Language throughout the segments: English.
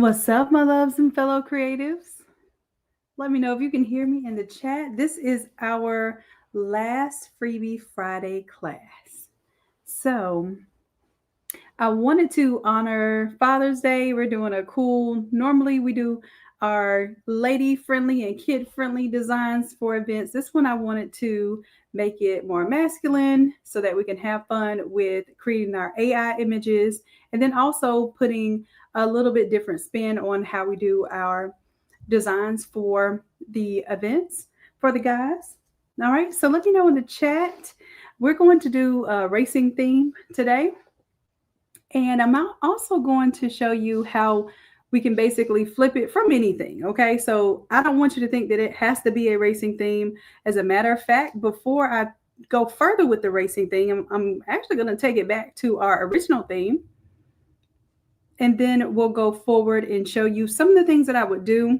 What's up, my loves and fellow creatives? Let me know if you can hear me in the chat. This is our last Freebie Friday class. So, I wanted to honor Father's Day. We're doing normally we do our lady friendly and kid friendly designs for events. This one I wanted to make it more masculine so that we can have fun with creating our AI images and then also putting a little bit different spin on how we do our designs for the events for the guys. All right, so let me know in the chat. We're going to do a racing theme today. And I'm also going to show you how we can basically flip it from anything. Okay, so I don't want you to think that it has to be a racing theme. As a matter of fact, before I go further with the racing theme, I'm actually going to take it back to our original theme. And then we'll go forward and show you some of the things that I would do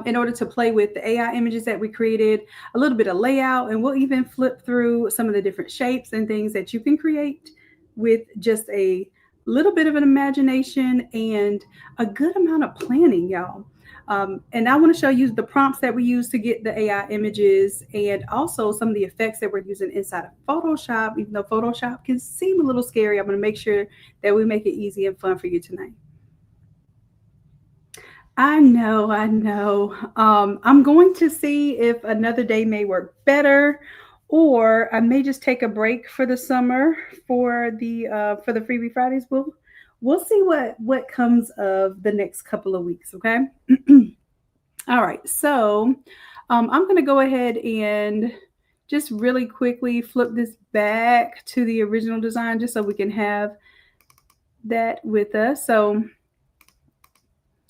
in order to play with the AI images that we created, a little bit of layout, and we'll even flip through some of the different shapes and things that you can create with just a little bit of an imagination and a good amount of planning, y'all. And I want to show you the prompts that we use to get the AI images and also some of the effects that we're using inside of Photoshop. Even though Photoshop can seem a little scary, I'm going to make sure that we make it easy and fun for you tonight. I know. I'm going to see if another day may work better, or I may just take a break for the summer for the Freebie Fridays. We'll see what comes of the next couple of weeks. Okay. All right. So I'm going to go ahead and just really quickly flip this back to the original design, just so we can have that with us. So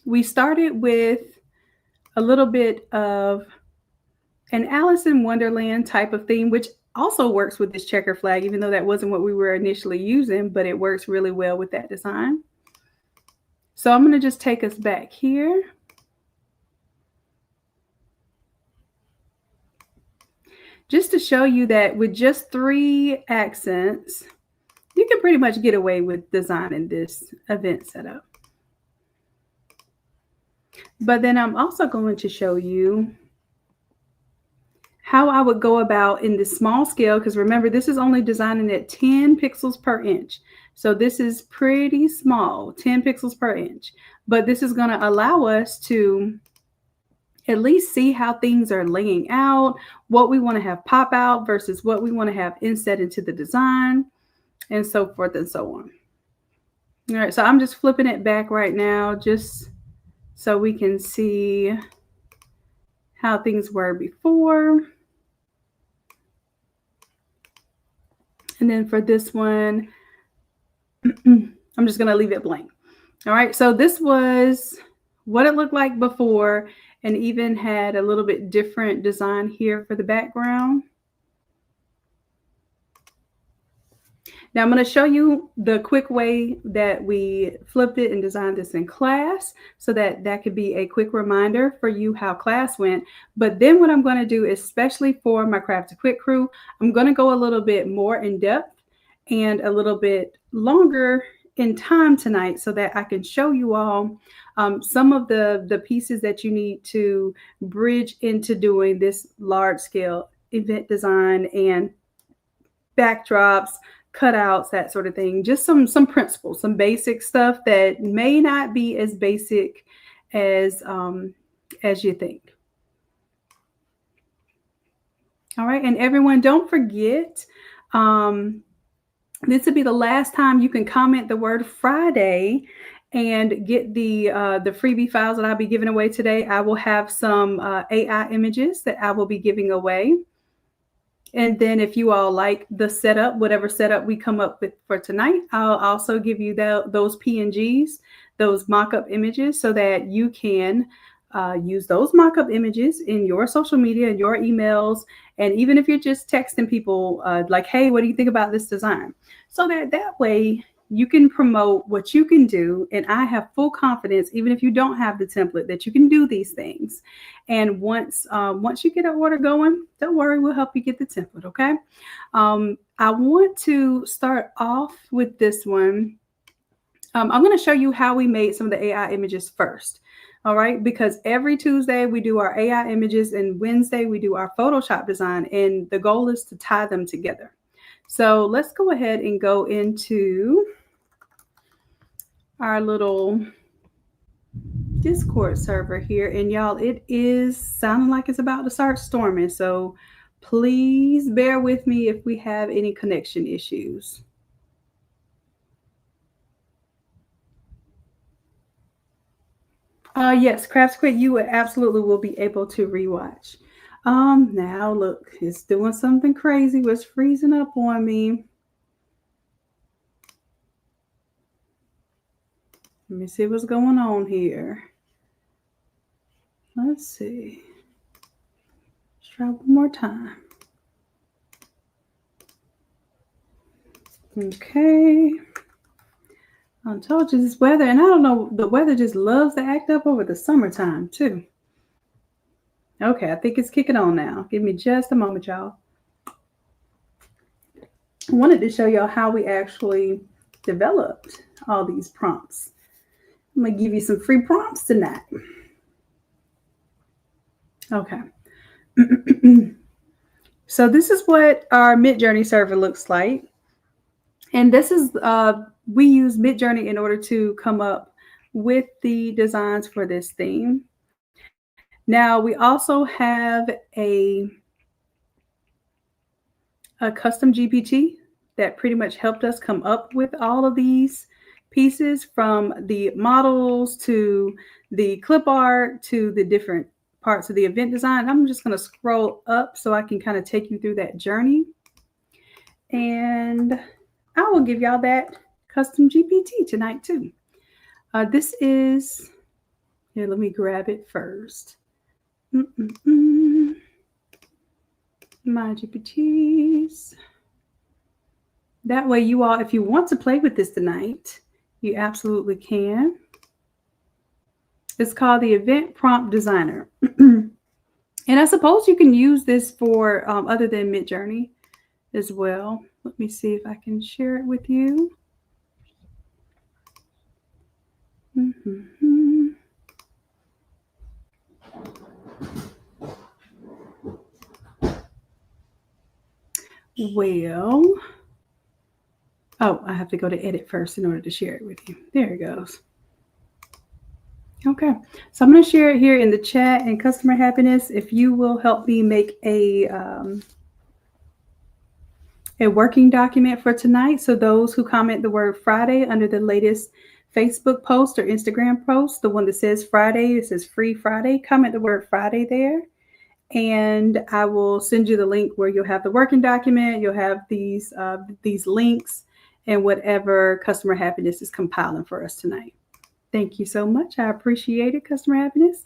we started with a little bit of an Alice in Wonderland type of theme, which also works with this checker flag, even though that wasn't what we were initially using, but it works really well with that design. So I'm going to just take us back here. Just to show you that with just 3 accents, you can pretty much get away with designing this event setup. But then I'm also going to show you how I would go about in the small scale, because remember, this is only designing at 10 pixels per inch. So this is pretty small, 10 pixels per inch. But this is going to allow us to at least see how things are laying out, what we want to have pop out versus what we want to have inset into the design, and so forth and so on. All right, so I'm just flipping it back right now just so we can see how things were before. And then for this one, I'm just going to leave it blank. All right, so this was what it looked like before, and even had a little bit different design here for the background. Now I'm going to show you the quick way that we flipped it and designed this in class, so that could be a quick reminder for you how class went. But then what I'm going to do, especially for my Craft to Quit crew, I'm going to go a little bit more in depth and a little bit longer in time tonight, so that I can show you all some of the pieces that you need to bridge into doing this large scale event design and backdrops, cutouts, that sort of thing. Just some principles, some basic stuff that may not be as basic as you think. All right, and everyone, don't forget, this will be the last time you can comment the word Friday and get the freebie files that I'll be giving away today. I will have some AI images that I will be giving away. And then if you all like the setup, whatever setup we come up with for tonight, I'll also give you those PNGs, those mock-up images, so that you can use those mock-up images in your social media and your emails. And even if you're just texting people like, hey, what do you think about this design? So that way you can promote what you can do. And I have full confidence, even if you don't have the template, that you can do these things. And once you get an order going, don't worry, we'll help you get the template, okay? I want to start off with this one. I'm going to show you how we made some of the AI images first. All right, because every Tuesday we do our AI images and Wednesday we do our Photoshop design, and the goal is to tie them together. So let's go ahead and go into our little Discord server here. And y'all, it is sounding like it's about to start storming. So please bear with me if we have any connection issues. Yes, Crafts Quit, you absolutely will be able to rewatch. Now look, it's doing something crazy. It's freezing up on me. Let me see what's going on here. Let's see. Let's try one more time. Okay. I told you this weather, and I don't know, the weather just loves to act up over the summertime too. Okay, I think it's kicking on now. Give me just a moment, y'all. I wanted to show y'all how we actually developed all these prompts. I'm going to give you some free prompts tonight. Okay. So this is what our Midjourney server looks like. And this is, we use Midjourney in order to come up with the designs for this theme. Now we also have a custom GPT that pretty much helped us come up with all of these pieces, from the models to the clip art to the different parts of the event design. I'm just going to scroll up so I can kind of take you through that journey. And I will give y'all that custom GPT tonight too. This is, here, let me grab it first. My GPTs. That way you all, if you want to play with this tonight, you absolutely can. It's called the Event Prompt Designer. And I suppose you can use this for other than Midjourney as well. Let me see if I can share it with you. Well, oh, I have to go to edit first in order to share it with you. There it goes. Okay, so I'm going to share it here in the chat. And Customer Happiness, if you will help me make a working document for tonight. So those who comment the word Friday under the latest Facebook post or Instagram post, the one that says Friday, it says Free Friday, comment the word Friday there. And I will send you the link where you'll have the working document. You'll have these links and whatever Customer Happiness is compiling for us tonight. Thank you so much. I appreciate it, Customer Happiness.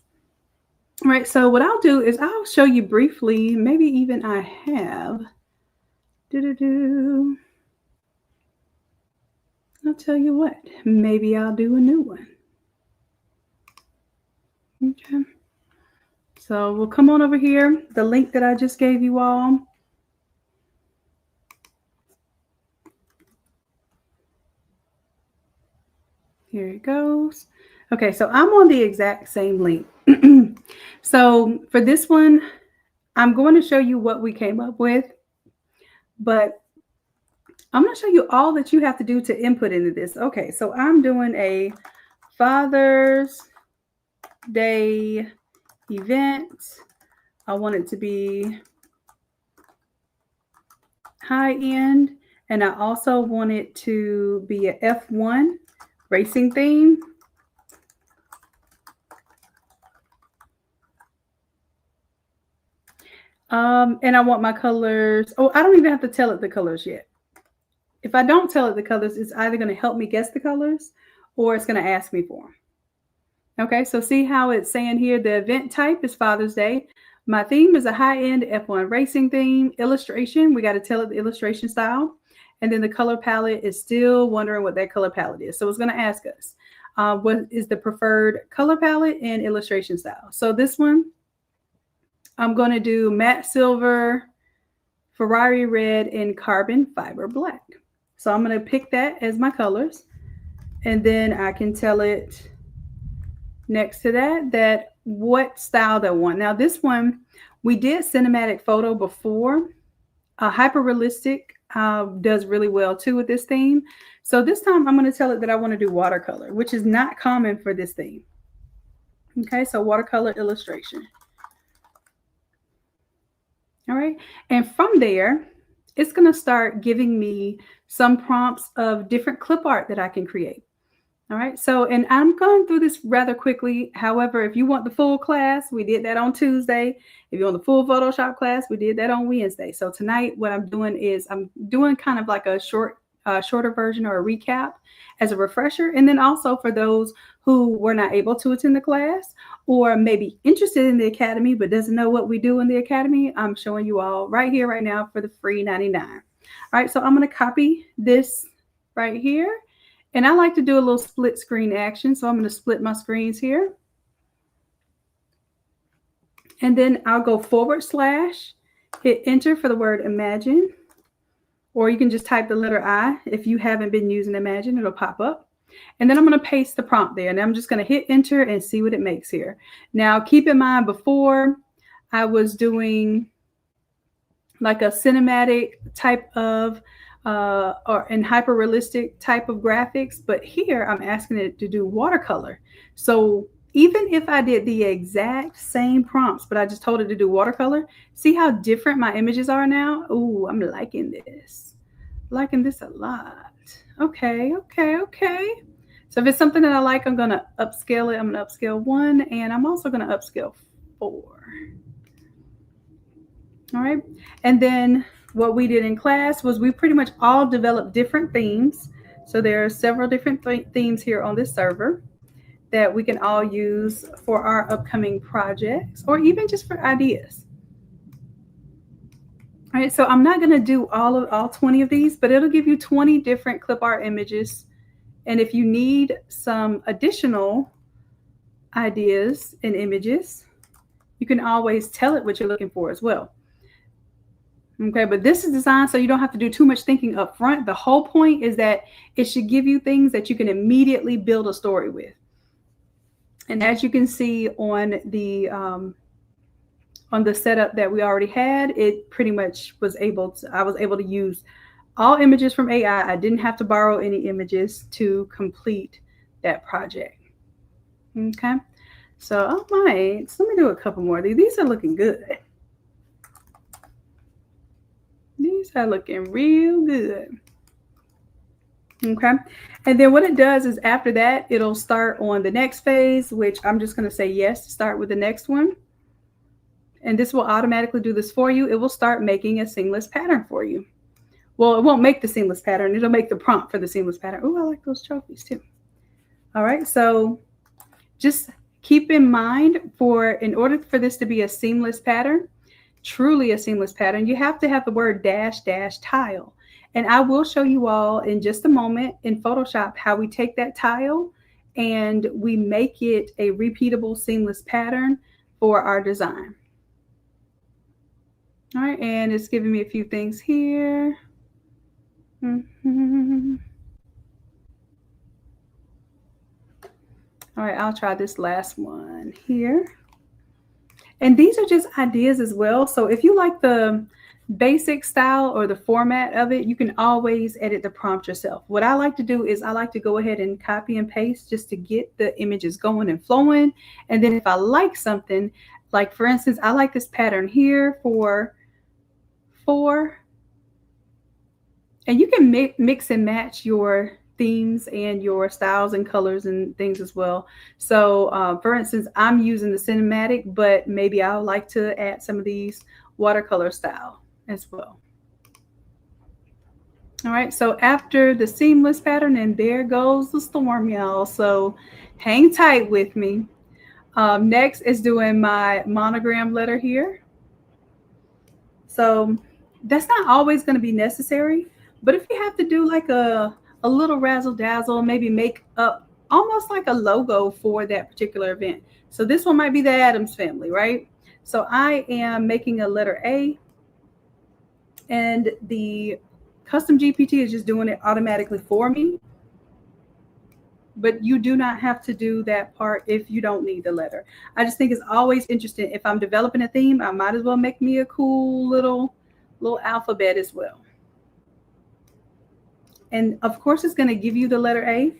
All right, so what I'll do is I'll show you briefly, maybe even I have. I'll tell you what, maybe I'll do a new one. Okay. So we'll come on over here, the link that I just gave you all. Here it goes. Okay, so I'm on the exact same link. So for this one, I'm going to show you what we came up with, but I'm going to show you all that you have to do to input into this. Okay, so I'm doing a Father's Day event. I want it to be high end, and I also want it to be a F1 racing theme. And I want my colors. Oh, I don't even have to tell it the colors yet. If I don't tell it the colors, it's either going to help me guess the colors or it's going to ask me for them. Okay, so see how it's saying here, the event type is Father's Day. My theme is a high-end F1 racing theme. Illustration, we got to tell it the illustration style. And then the color palette is still wondering what that color palette is. So it's going to ask us, what is the preferred color palette and illustration style? So this one, I'm going to do matte silver, Ferrari red, and carbon fiber black. So I'm going to pick that as my colors. And then I can tell it next to that what style they want. Now this one, we did cinematic photo before. Hyper realistic does really well too with this theme. So this time I'm going to tell it that I want to do watercolor, which is not common for this theme. Okay, so watercolor illustration. All right, and from there, it's going to start giving me some prompts of different clip art that I can create. All right, so, and I'm going through this rather quickly. However, if you want the full class, we did that on Tuesday. If you want the full Photoshop class, we did that on Wednesday. So tonight, what I'm doing is I'm doing kind of like a shorter version or a recap as a refresher. And then also for those who were not able to attend the class or maybe interested in the Academy but doesn't know what we do in the Academy, I'm showing you all right here, right now for the free 99. All right, so I'm going to copy this right here. And I like to do a little split screen action. So I'm going to split my screens here. And then I'll go / hit enter for the word imagine. Or you can just type the letter I. If you haven't been using Imagine, it'll pop up. And then I'm going to paste the prompt there. And I'm just going to hit enter and see what it makes here. Now, keep in mind, before I was doing like a cinematic type of or in hyper realistic type of graphics, but here I'm asking it to do watercolor. So even if I did the exact same prompts, but I just told it to do watercolor, see how different my images are now? Ooh, I'm liking this. Liking this a lot. Okay. So if it's something that I like, I'm going to upscale it. I'm going to upscale 1, and I'm also going to upscale 4. All right. And then what we did in class was we pretty much all developed different themes. So there are several different themes here on this server that we can all use for our upcoming projects or even just for ideas. All right, so I'm not going to do all 20 of these, but it'll give you 20 different clip art images. And if you need some additional ideas and images, you can always tell it what you're looking for as well. Okay, but this is designed so you don't have to do too much thinking up front. The whole point is that it should give you things that you can immediately build a story with. And as you can see on the setup that we already had, it pretty much was I was able to use all images from AI. I didn't have to borrow any images to complete that project. Okay, so all right, so let me do a couple more of these. These are looking good. These are looking real good. Okay. And then what it does is after that, it'll start on the next phase, which I'm just going to say yes to start with the next one. And this will automatically do this for you. It will start making a seamless pattern for you. Well, it won't make the seamless pattern. It'll make the prompt for the seamless pattern. Oh, I like those trophies too. All right. So just keep in mind in order for this to be a seamless pattern, truly a seamless pattern, you have to have the word -- tile. And I will show you all in just a moment in Photoshop how we take that tile and we make it a repeatable seamless pattern for our design. All right, and it's giving me a few things here. All right, I'll try this last one here. And these are just ideas as well. So if you like the basic style or the format of it, you can always edit the prompt yourself. What I like to do is I like to go ahead and copy and paste just to get the images going and flowing. And then if I like something, like for instance, I like this pattern here for 4. And you can mix and match your themes and your styles and colors and things as well. So for instance, I'm using the cinematic, but maybe I would like to add some of these watercolor style as well. All right, so after the seamless pattern, and there goes the storm, y'all. So hang tight with me. Next is doing my monogram letter here. So that's not always going to be necessary, but if you have to do like a little razzle dazzle, maybe make up almost like a logo for that particular event. So this one might be the Addams Family, right? So I am making a letter A, and the custom GPT is just doing it automatically for me. but you do not have to do that part if you don't need the letter. I just think it's always interesting. If I'm developing a theme, I might as well make me a cool little alphabet as well. And of course, it's going to give you the letter A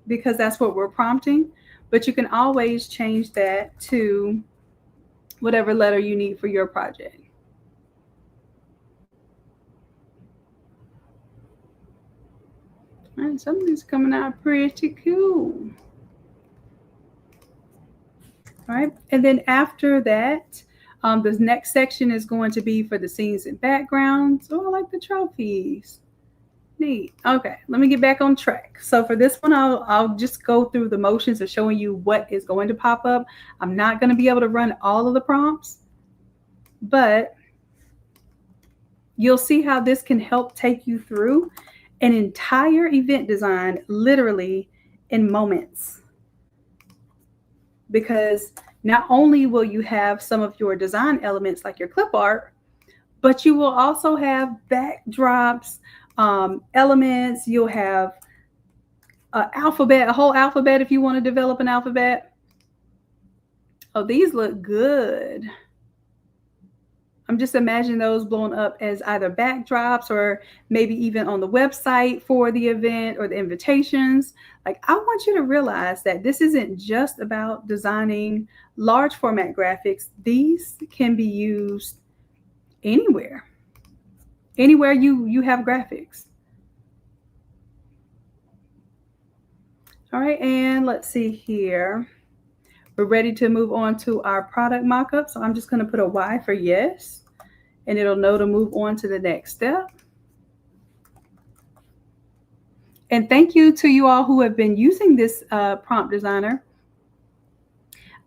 because that's what we're prompting. But you can always change that to whatever letter you need for your project. All right, something's coming out pretty cool. All right, and then after that, the next section is going to be for the scenes and backgrounds. Oh, I like the trophies. Neat. Okay, let me get back on track. So for this one, I'll just go through the motions of showing you what is going to pop up. I'm not going to be able to run all of the prompts, but you'll see how this can help take you through an entire event design literally in moments. Because not only will you have some of your design elements like your clip art, but you will also have backdrops, elements. You'll have an alphabet, a whole alphabet if you want to develop an alphabet. Oh, these look good. I'm just imagining those blown up as either backdrops or maybe even on the website for the event or the invitations. Like, I want you to realize that this isn't just about designing large format graphics. These can be used anywhere you have graphics. All right, and let's see here. We're ready to move on to our product mockup. So I'm just going to put a Y for yes, and it'll know to move on to the next step. And thank you to you all who have been using this prompt designer.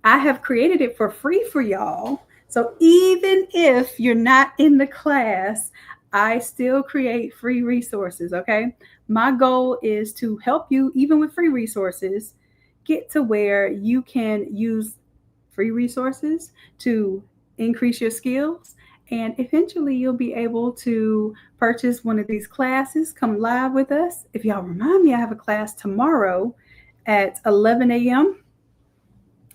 I have created it for free for y'all. So even if you're not in the class, I still create free resources, okay? My goal is to help you, even with free resources, get to where you can use free resources to increase your skills. And eventually you'll be able to purchase one of these classes, come live with us. If y'all remind me, I have a class tomorrow at 11 a.m.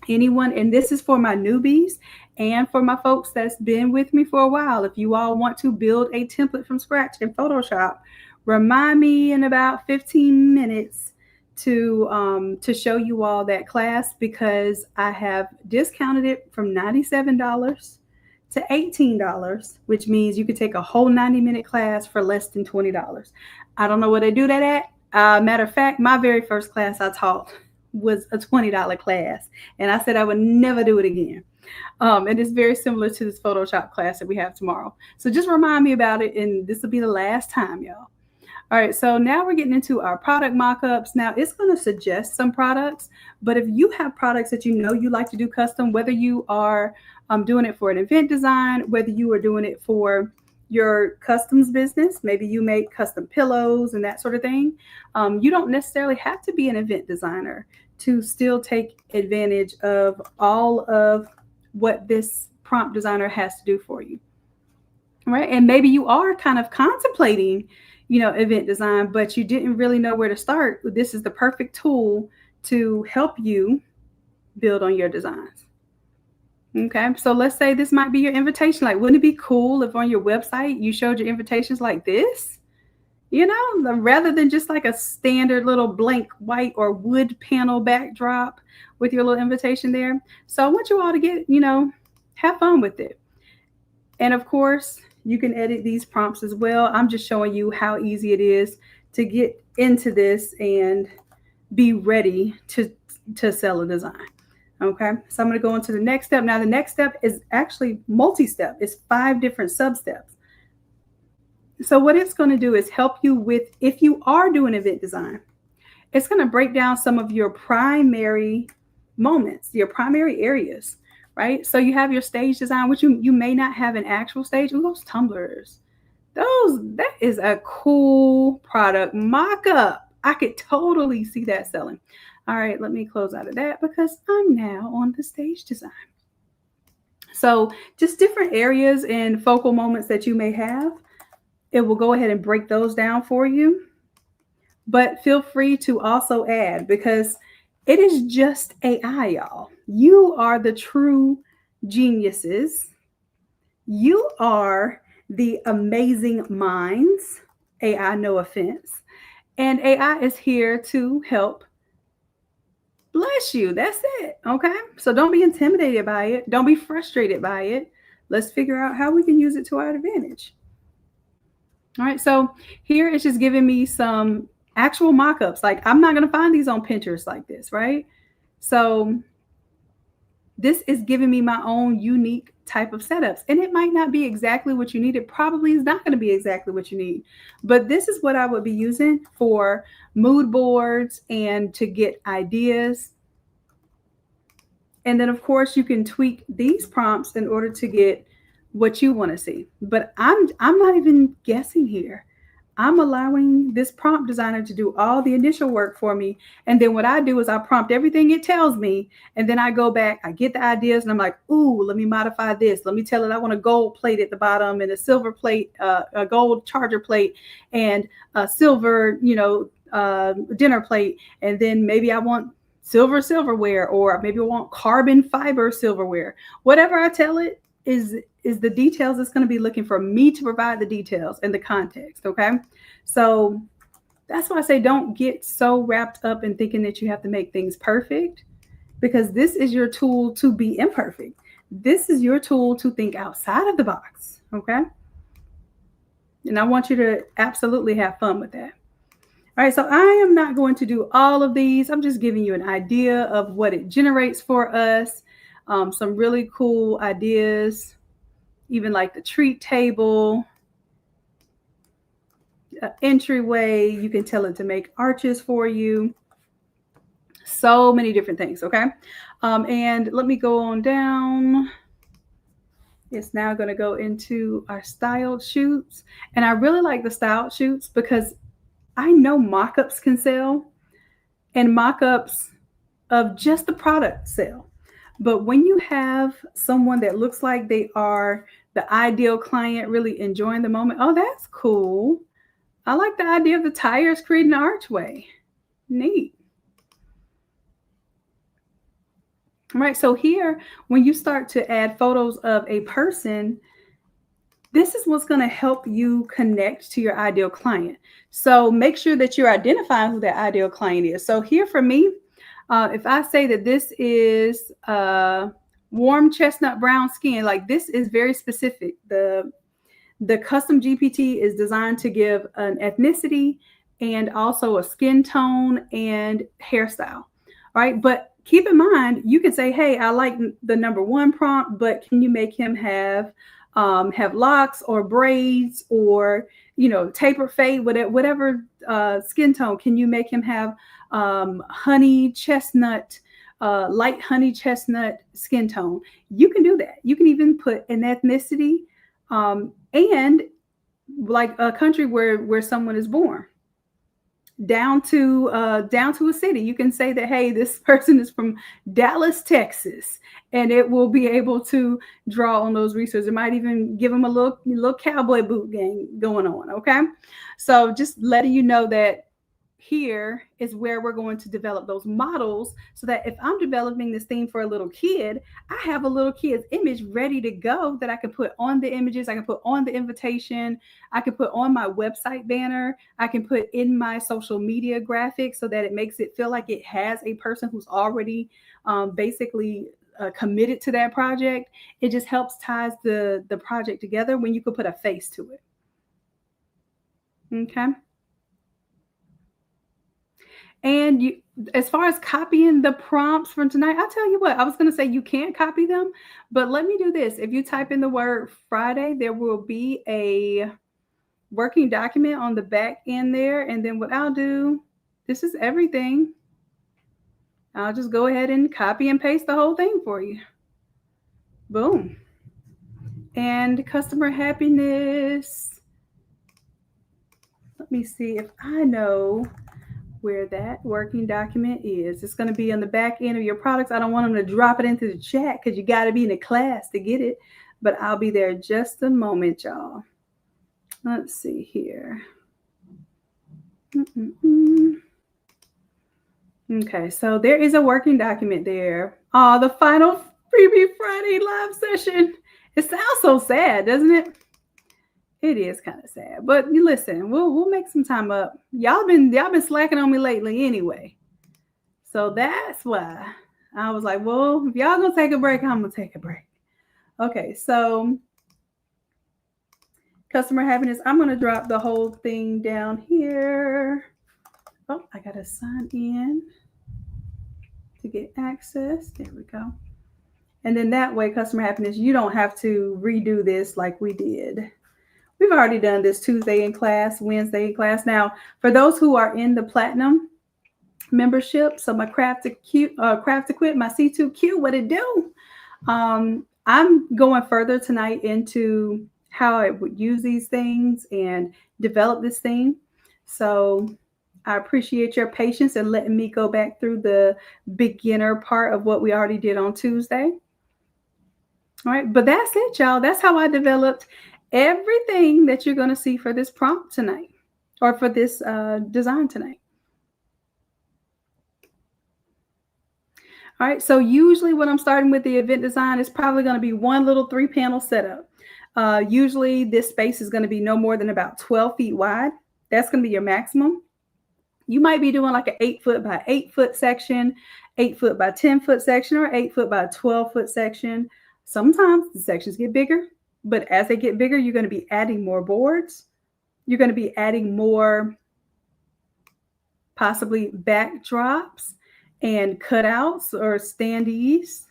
Anyone, and this is for my newbies and for my folks that's been with me for a while. If you all want to build a template from scratch in Photoshop, remind me in about 15 minutes to show you all that class, because I have discounted it from $97 to $18, which means you could take a whole 90-minute class for less than $20. I don't know where they do that at. Matter of fact, my very first class I taught was a $20 class, and I said I would never do it again. And it's very similar to this Photoshop class that we have tomorrow. So just remind me about it, and this will be the last time, y'all. All right, so now we're getting into our product mockups. Now it's going to suggest some products, but if you have products that you know you like to do custom, whether you are doing it for an event design, whether you are doing it for your customs business, maybe you make custom pillows and that sort of thing, you don't necessarily have to be an event designer to still take advantage of all of what this prompt designer has to do for you. All right, and maybe you are kind of contemplating event design, but you didn't really know where to start. This is the perfect tool to help you build on your designs. Okay, so let's say this might be your invitation. Like, wouldn't it be cool if on your website you showed your invitations like this? Rather than just like a standard little blank white or wood panel backdrop with your little invitation there. So I want you all to get, have fun with it. And of course, you can edit these prompts as well. I'm just showing you how easy it is to get into this and be ready to sell a design. Okay, so I'm going to go into the next step. Now, the next step is actually multi-step. It's 5 different sub-steps. So what it's going to do is help you with, if you are doing event design, it's going to break down some of your primary moments, your primary areas. Right? So you have your stage design, which you may not have an actual stage. Ooh, those tumblers. That is a cool product mock-up. I could totally see that selling. All right, let me close out of that because I'm now on the stage design. So just different areas and focal moments that you may have. It will go ahead and break those down for you. But feel free to also add, because it is just AI, y'all. You are the true geniuses. You are the amazing minds. AI, no offense. And AI is here to help bless you. That's it. Okay. So don't be intimidated by it. Don't be frustrated by it. Let's figure out how we can use it to our advantage. All right. So here it's just giving me some actual mock-ups. Like, I'm not going to find these on Pinterest like this, right? So this is giving me my own unique type of setups. And it might not be exactly what you need. It probably is not going to be exactly what you need. But this is what I would be using for mood boards and to get ideas. And then, of course, you can tweak these prompts in order to get what you want to see. But I'm not even guessing here. I'm allowing this prompt designer to do all the initial work for me. And then what I do is I prompt everything it tells me. And then I go back, I get the ideas, and I'm like, ooh, let me modify this. Let me tell it I want a gold plate at the bottom and a silver plate, a gold charger plate, and a silver, dinner plate. And then maybe I want silverware, or maybe I want carbon fiber silverware. Whatever I tell it is the details it's going to be looking for me to provide the details and the context. Okay. So that's why I say don't get so wrapped up in thinking that you have to make things perfect, because this is your tool to be imperfect. This is your tool to think outside of the box. Okay. And I want you to absolutely have fun with that. All right, so I am not going to do all of these. I'm just giving you an idea of what it generates for us. Some really cool ideas, even like the treat table, entryway. You can tell it to make arches for you. So many different things, okay? And let me go on down. It's now going to go into our styled shoots. And I really like the styled shoots because I know mockups can sell, and mockups of just the product sell. But when you have someone that looks like they are the ideal client, really enjoying the moment, oh, that's cool. I like the idea of the tires creating an archway. Neat. All right, so here, when you start to add photos of a person, this is what's going to help you connect to your ideal client. So make sure that you're identifying who that ideal client is. So here for me, if I say that this is warm chestnut brown skin, like this is very specific. The custom GPT is designed to give an ethnicity and also a skin tone and hairstyle. All right. But keep in mind, you can say, hey, I like the number one prompt, but can you make him have locks or braids or, taper fade, whatever skin tone? Can you make him have honey chestnut, light honey chestnut skin tone? You can do that. You can even put an ethnicity and like a country where someone is born, down to a city. You can say that, hey, this person is from Dallas, Texas, and it will be able to draw on those resources. It might even give them a little cowboy boot gang going on. Okay, so just letting you know that here is where we're going to develop those models, so that if I'm developing this theme for a little kid, I have a little kid's image ready to go that I can put on the images, I can put on the invitation, I can put on my website banner, I can put in my social media graphics, so that it makes it feel like it has a person who's already basically committed to that project. It just helps ties the project together when you could put a face to it. Okay. And you, as far as copying the prompts from tonight, I'll tell you what, I was going to say you can't copy them, but let me do this. If you type in the word Friday, there will be a working document on the back end there. And then what I'll do, this is everything. I'll just go ahead and copy and paste the whole thing for you. Boom. And customer happiness. Let me see if I know where that working document is. It's going to be on the back end of your products. I don't want them to drop it into the chat because you got to be in a class to get it, but I'll be there just a moment, y'all. Let's see here. Okay, so there is a working document there. Oh, the final Freebie Friday live session. It sounds so sad, doesn't it? It is kind of sad, but you listen, we'll make some time up. Y'all been slacking on me lately anyway, so that's why I was like, well, if y'all gonna take a break, I'm gonna take a break. Okay, so customer happiness. I'm gonna drop the whole thing down here. Oh, I gotta sign in to get access. There we go. And then that way, customer happiness, you don't have to redo this like we did. We've already done this Tuesday in class, Wednesday in class. Now, for those who are in the platinum membership, so my Craft Equip, my C2Q, what it do? I'm going further tonight into how I would use these things and develop this thing. So I appreciate your patience and letting me go back through the beginner part of what we already did on Tuesday. All right, but that's it, y'all. That's how I developed everything that you're going to see for this prompt tonight or for this design tonight. All right, so usually when I'm starting with the event design, it's probably going to be one little 3-panel setup. Usually this space is going to be no more than about 12 feet wide. That's going to be your maximum. You might be doing like an 8-foot by 8-foot section, 8-foot by 10-foot section, or 8-foot by 12-foot section. Sometimes the sections get bigger, but as they get bigger, you're going to be adding more boards. You're going to be adding more possibly backdrops and cutouts or standees,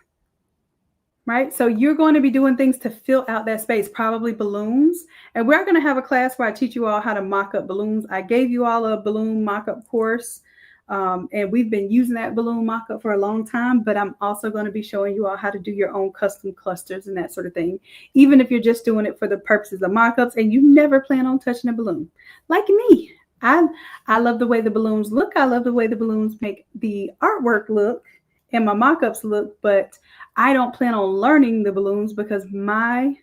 right? So you're going to be doing things to fill out that space, probably balloons. And we're going to have a class where I teach you all how to mock up balloons. I gave you all a balloon mock-up course, and we've been using that balloon mock-up for a long time, but I'm also going to be showing you all how to do your own custom clusters and that sort of thing, even if you're just doing it for the purposes of mock-ups and you never plan on touching a balloon. Like me, I love the way the balloons look. I love the way the balloons make the artwork look and my mock-ups look, but I don't plan on learning the balloons because my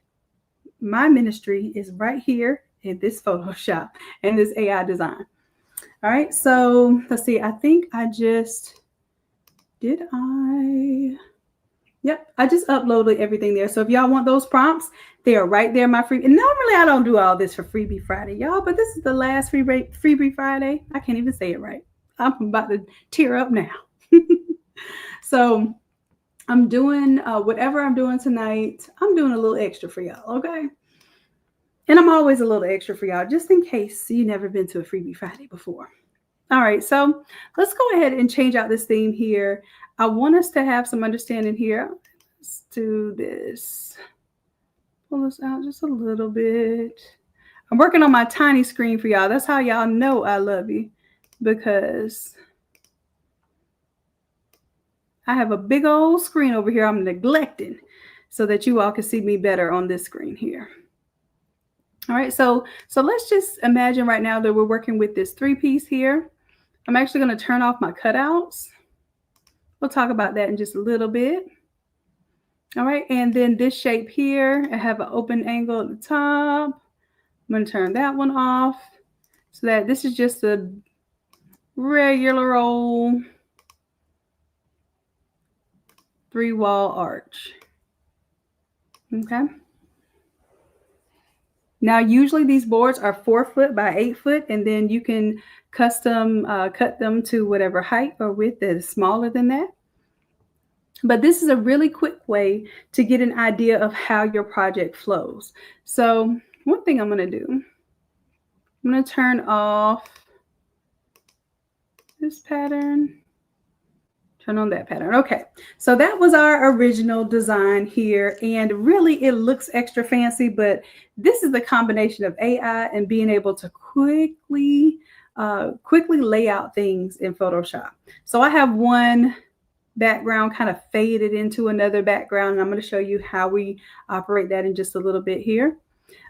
ministry is right here in this Photoshop and this AI design. All right, so let's see. I think I just, yep, I just uploaded everything there. So if y'all want those prompts, they are right there, my free. And normally I don't do all this for Freebie Friday, y'all, but this is the last Freebie Friday. I can't even say it right. I'm about to tear up now. So I'm doing whatever I'm doing tonight. I'm doing a little extra for y'all, okay? And I'm always a little extra for y'all, just in case you've never been to a Freebie Friday before. All right, so let's go ahead and change out this theme here. I want us to have some understanding here. Let's do this. Pull this out just a little bit. I'm working on my tiny screen for y'all. That's how y'all know I love you, because I have a big old screen over here I'm neglecting so that you all can see me better on this screen here. All right, so let's just imagine right now that we're working with this 3-piece here. I'm actually going to turn off my cutouts. We'll talk about that in just a little bit. All right, and then this shape here, I have an open angle at the top. I'm going to turn that one off so that this is just a regular old 3-wall arch. Okay. Now, usually these boards are 4-foot by 8-foot, and then you can custom cut them to whatever height or width that is smaller than that. But this is a really quick way to get an idea of how your project flows. So one thing I'm going to do, I'm going to turn off this pattern. Turn on that pattern. Okay, so that was our original design here, and really it looks extra fancy, but this is the combination of AI and being able to quickly lay out things in Photoshop. So I have one background kind of faded into another background, and I'm going to show you how we operate that in just a little bit here.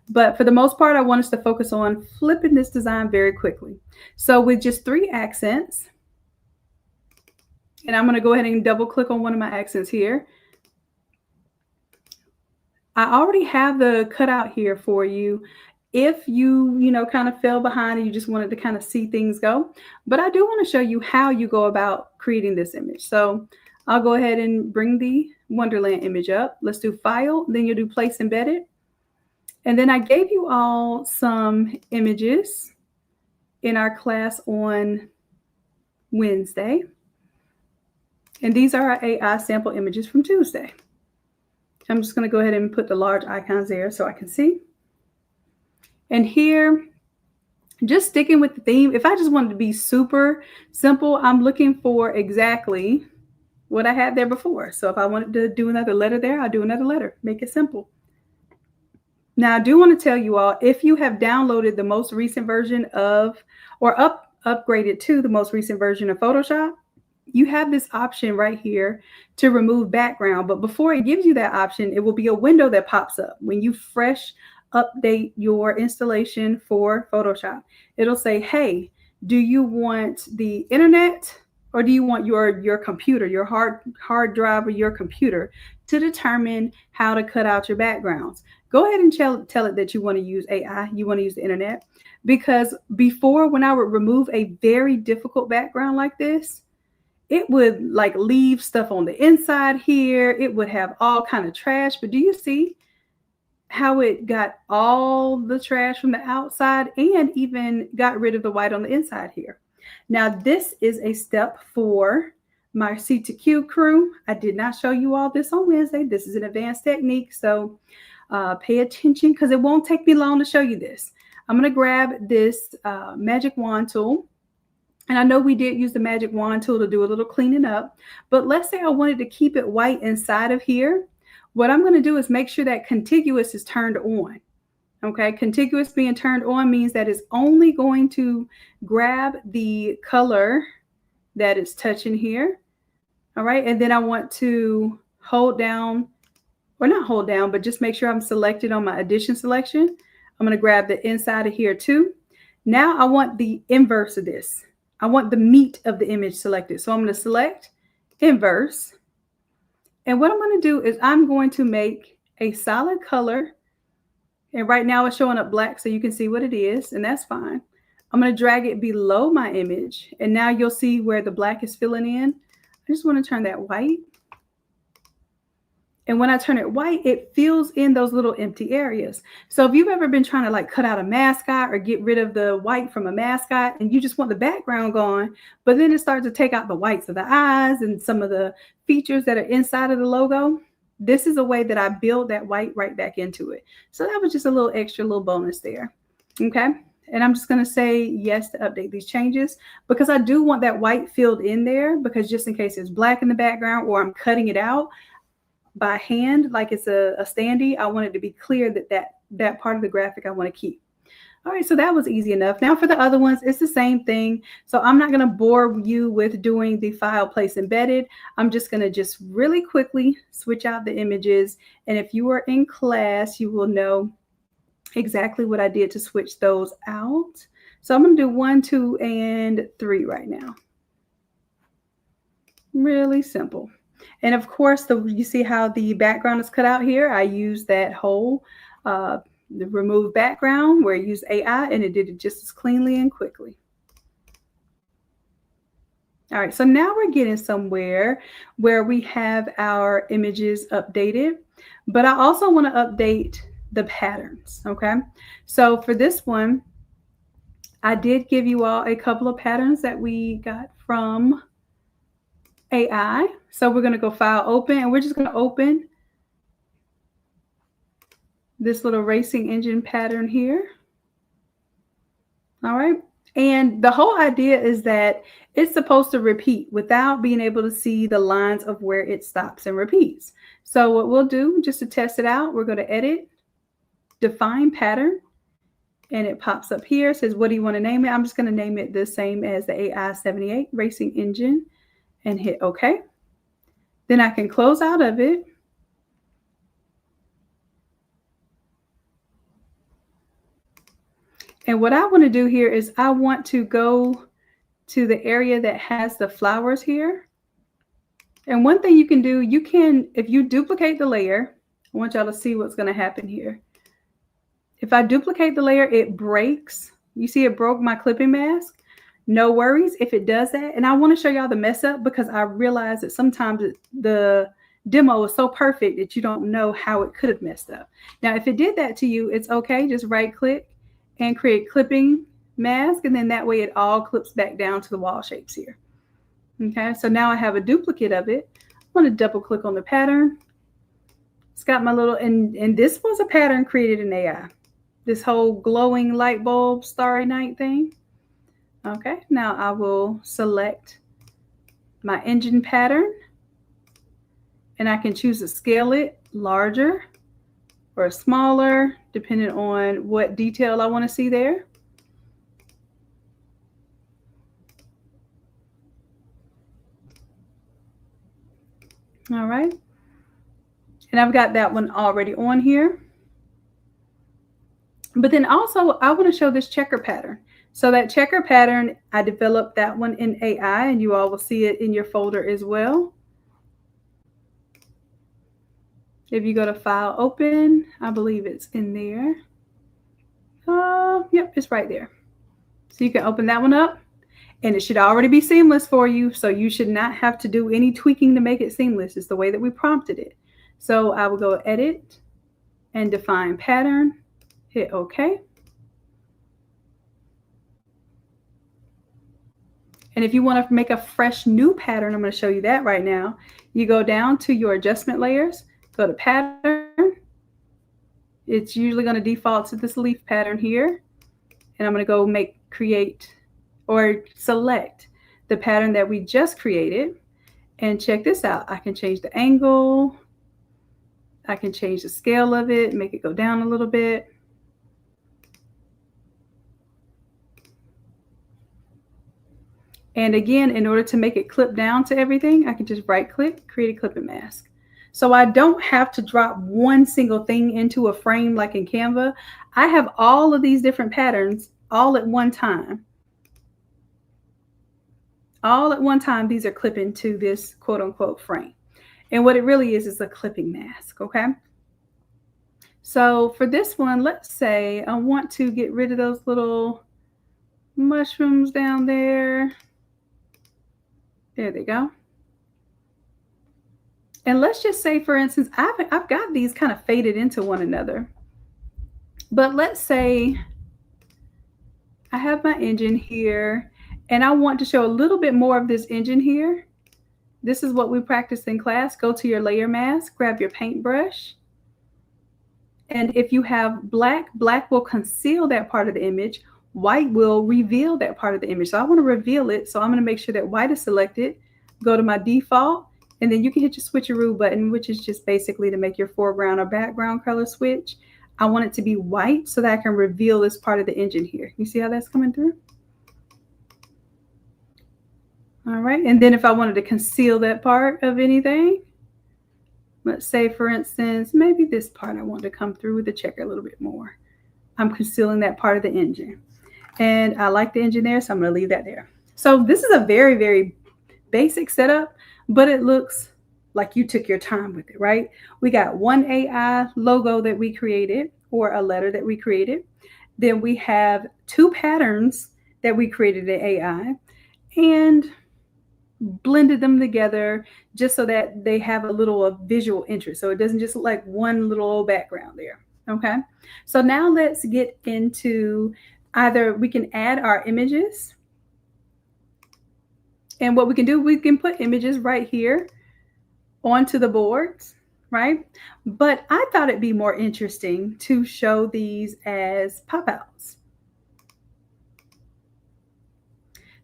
But for the most part, I want us to focus on flipping this design very quickly. So with just 3 accents, and I'm going to go ahead and double click on one of my accents here. I already have the cutout here for you. if you kind of fell behind and you just wanted to kind of see things go. But I do want to show you how you go about creating this image. So I'll go ahead and bring the Wonderland image up. Let's do File, then you'll do Place Embedded. And then I gave you all some images in our class on Wednesday. And these are our AI sample images from Tuesday. I'm just going to go ahead and put the large icons there so I can see. And here, just sticking with the theme, if I just wanted to be super simple, I'm looking for exactly what I had there before. So if I wanted to do another letter there, I'll do another letter. Make it simple. Now, I do want to tell you all, if you have downloaded the most recent version of, or upgraded to the most recent version of Photoshop, you have this option right here to remove background. But before it gives you that option, it will be a window that pops up when you fresh update your installation for Photoshop. It'll say, hey, do you want the internet or do you want your computer, your hard drive or your computer to determine how to cut out your backgrounds? Go ahead and tell it that you want to use AI, you want to use the internet. Because before, when I would remove a very difficult background like this, it would like leave stuff on the inside here. It would have all kind of trash. But do you see how it got all the trash from the outside and even got rid of the white on the inside here? Now, this is a step for my C2Q crew. I did not show you all this on Wednesday. This is an advanced technique. So pay attention because it won't take me long to show you this. I'm going to grab this magic wand tool. And I know we did use the magic wand tool to do a little cleaning up. But let's say I wanted to keep it white inside of here. What I'm going to do is make sure that contiguous is turned on. Okay, contiguous being turned on means that it's only going to grab the color that is touching here. All right, and then I want to hold down, or not hold down, but just make sure I'm selected on my addition selection. I'm going to grab the inside of here too. Now I want the inverse of this. I want the meat of the image selected. So I'm going to select inverse. And what I'm going to do is I'm going to make a solid color. And right now it's showing up black so you can see what it is, and that's fine. I'm going to drag it below my image. And now you'll see where the black is filling in. I just want to turn that white. And when I turn it white, it fills in those little empty areas. So if you've ever been trying to like cut out a mascot or get rid of the white from a mascot and you just want the background gone, but then it starts to take out the whites of the eyes and some of the features that are inside of the logo, this is a way that I build that white right back into it. So that was just a little extra little bonus there. Okay. And I'm just going to say yes to update these changes because I do want that white filled in there, because just in case it's black in the background or I'm cutting it out by hand like it's a standee, I want it to be clear that part of the graphic I want to keep. All right, so that was easy enough. Now for the other ones, it's the same thing. So I'm not going to bore you with doing the file, place, embedded. I'm just going to just really quickly switch out the images. And if you were in class, you will know exactly what I did to switch those out. So I'm going to do 1, 2, and 3 right now. Really simple. And of course, you see how the background is cut out here. I used that whole the remove background where I used AI, and it did it just as cleanly and quickly. All right, so now we're getting somewhere where we have our images updated, but I also want to update the patterns, okay? So for this one, I did give you all a couple of patterns that we got from AI. So we're going to go file, open, and we're just going to open this little racing engine pattern here. All right. And the whole idea is that it's supposed to repeat without being able to see the lines of where it stops and repeats. So what we'll do, just to test it out, we're going to edit, define pattern, and it pops up here. It says, what do you want to name it? I'm just going to name it the same as the AI 78 racing engine and hit OK. Then I can close out of it. And what I want to do here is I want to go to the area that has the flowers here. And one thing you can do, you can, if you duplicate the layer, I want y'all to see what's going to happen here. If I duplicate the layer, it breaks. You see it broke my clipping mask. No worries if it does that. And I want to show y'all the mess up because I realize that sometimes the demo is so perfect that you don't know how it could have messed up. Now, if it did that to you, it's okay. Just right click and create clipping mask. And then that way it all clips back down to the wall shapes here. Okay, so now I have a duplicate of it. I'm going to double click on the pattern. It's got my little, and this was a pattern created in AI. This whole glowing light bulb starry night thing. Okay, now I will select my engine pattern and I can choose to scale it larger or smaller depending on what detail I want to see there. All right, and I've got that one already on here. But then also I want to show this checker pattern. So that checker pattern, I developed that one in AI and you all will see it in your folder as well. If you go to File, Open, I believe it's in there. Yep, it's right there. So you can open that one up and it should already be seamless for you. So you should not have to do any tweaking to make it seamless. It's the way that we prompted it. So I will go Edit and Define Pattern, hit OK. And if you want to make a fresh new pattern, I'm going to show you that right now. You go down to your adjustment layers, go to pattern. It's usually going to default to this leaf pattern here. And I'm going to go create or select the pattern that we just created. And check this out. I can change the angle. I can change the scale of it, make it go down a little bit. And again, in order to make it clip down to everything, I can just right click, create a clipping mask. So I don't have to drop one single thing into a frame like in Canva. I have all of these different patterns all at one time. All at one time, these are clipping to this quote unquote frame. And what it really is a clipping mask, okay? So for this one, let's say I want to get rid of those little mushrooms down there. There they go. And let's just say, for instance, I've got these kind of faded into one another. But let's say I have my engine here and I want to show a little bit more of this engine here. This is what we practiced in class. Go to your layer mask, grab your paintbrush. And if you have black, black will conceal that part of the image. White will reveal that part of the image. So I want to reveal it. So I'm going to make sure that white is selected. Go to my default. And then you can hit your switcheroo button, which is just basically to make your foreground or background color switch. I want it to be white so that I can reveal this part of the engine here. You see how that's coming through? All right. And then if I wanted to conceal that part of anything, let's say, for instance, maybe this part I want to come through with the checker a little bit more. I'm concealing that part of the engine. And I like the engine there, so I'm going to leave that there. So this is a very, very basic setup, but it looks like you took your time with it, right? We got one AI logo that we created, or a letter that we created. Then we have two patterns that we created in AI and blended them together just so that they have a little visual interest. So it doesn't just look like one little background there. Okay. So now let's get into either we can add our images. And what we can do, we can put images right here onto the boards, right? But I thought it'd be more interesting to show these as pop-outs.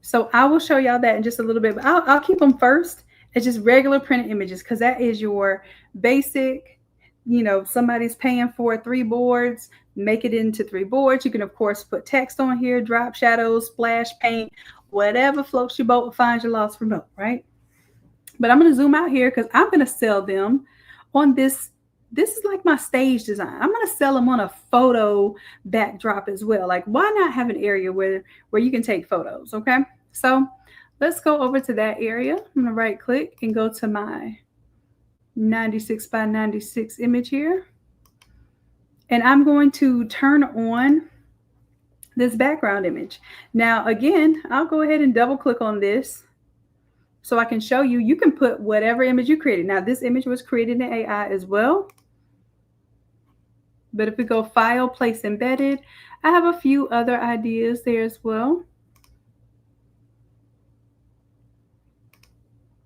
So I will show y'all that in just a little bit, but I'll keep them first as just regular printed images because that is your basic, you know, somebody's paying for 3 boards, make it into 3 boards. You can, of course, put text on here, drop shadows, splash paint, whatever floats your boat, finds your lost remote, right? But I'm going to zoom out here because I'm going to sell them on this. This is like my stage design. I'm going to sell them on a photo backdrop as well. Like, why not have an area where you can take photos? Okay. So let's go over to that area. I'm going to right click and go to my 96 by 96 image here. And I'm going to turn on this background image. Now, again, I'll go ahead and double click on this so I can show you. You can put whatever image you created. Now, this image was created in AI as well. But if we go File, Place Embedded, I have a few other ideas there as well.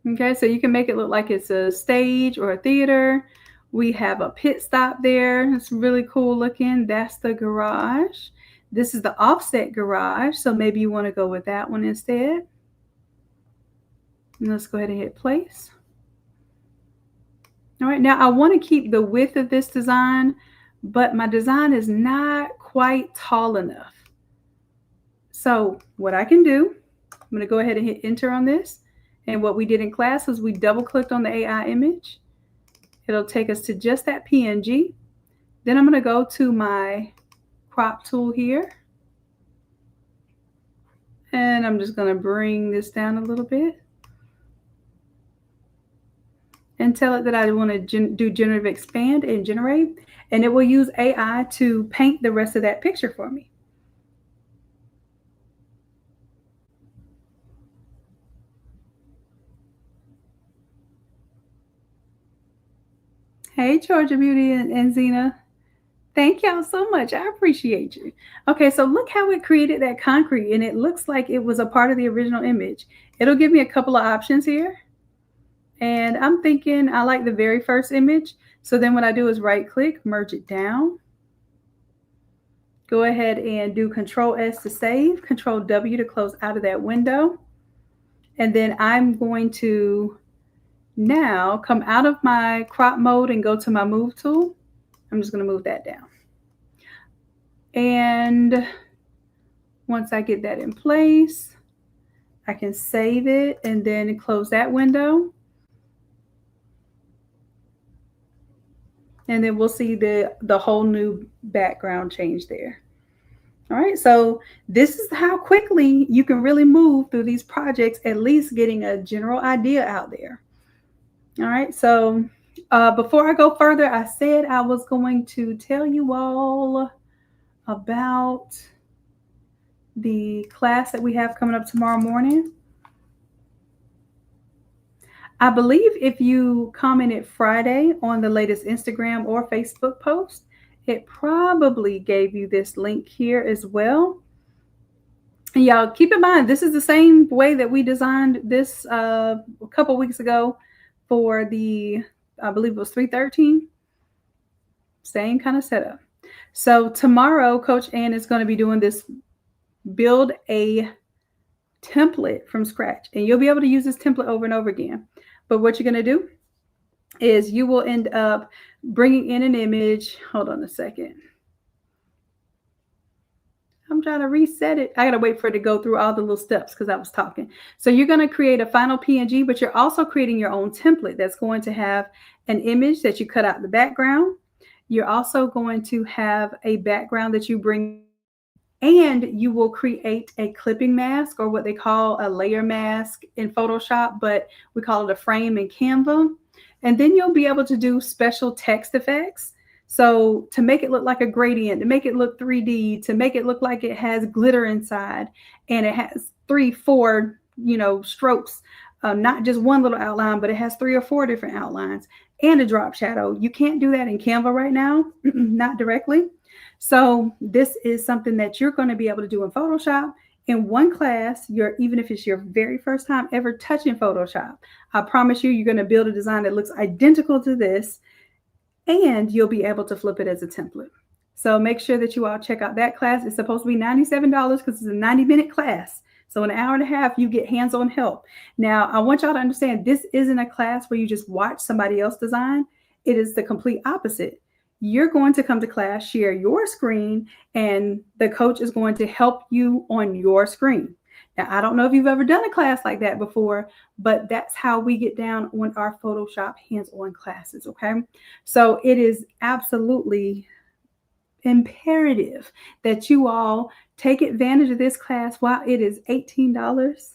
Okay, so you can make it look like it's a stage or a theater. We have a pit stop there. It's really cool looking. That's the garage. This is the offset garage, so maybe you want to go with that one instead. And let's go ahead and hit place. All right, now I want to keep the width of this design, but my design is not quite tall enough. So what I can do, I'm going to go ahead and hit enter on this. And what we did in class was we double clicked on the AI image. It'll take us to just that PNG. Then I'm going to go to my crop tool here. And I'm just going to bring this down a little bit. And tell it that I want to do generative expand and generate. And it will use AI to paint the rest of that picture for me. Hey, Georgia Beauty and Zena. Thank y'all so much. I appreciate you. Okay, so look how it created that concrete, and it looks like it was a part of the original image. It'll give me a couple of options here. And I'm thinking I like the very first image. So then what I do is right click, merge it down. Go ahead and do Control S to save, Control W to close out of that window. And then I'm going to now come out of my crop mode and go to my move tool. I'm just going to move that down. And once I get that in place, I can save it and then close that window. And then we'll see the whole new background change there. All right, so this is how quickly you can really move through these projects, at least getting a general idea out there. All right, so before I go further, I said I was going to tell you all about the class that we have coming up tomorrow morning. I believe if you commented Friday on the latest Instagram or Facebook post, it probably gave you this link here as well. And y'all keep in mind, this is the same way that we designed this a couple weeks ago for the, I believe it was 313. Same kind of setup. So tomorrow, Coach Ann is going to be doing this build a template from scratch. And you'll be able to use this template over and over again. But what you're going to do is you will end up bringing in an image. Hold on a second. I'm trying to reset it. I got to wait for it to go through all the little steps because I was talking. So you're going to create a final PNG, but you're also creating your own template that's going to have an image that you cut out the background. You're also going to have a background that you bring, and you will create a clipping mask, or what they call a layer mask in Photoshop, but we call it a frame in Canva. And then you'll be able to do special text effects. So to make it look like a gradient, to make it look 3D, to make it look like it has glitter inside, and it has 3-4, strokes, not just one little outline, but it has 3 or 4 different outlines and a drop shadow. You can't do that in Canva right now, not directly. So this is something that you're going to be able to do in Photoshop in one class. Even if it's your very first time ever touching Photoshop, I promise you're going to build a design that looks identical to this, and you'll be able to flip it as a template. So make sure that you all check out that class. It's supposed to be $97 because it's a 90-minute class. So in an hour and a half, you get hands-on help. Now, I want y'all to understand, this isn't a class where you just watch somebody else design. It is the complete opposite. You're going to come to class, share your screen, and the coach is going to help you on your screen. Now, I don't know if you've ever done a class like that before, but that's how we get down on our Photoshop hands-on classes, okay? So it is absolutely imperative that you all take advantage of this class while it is $18,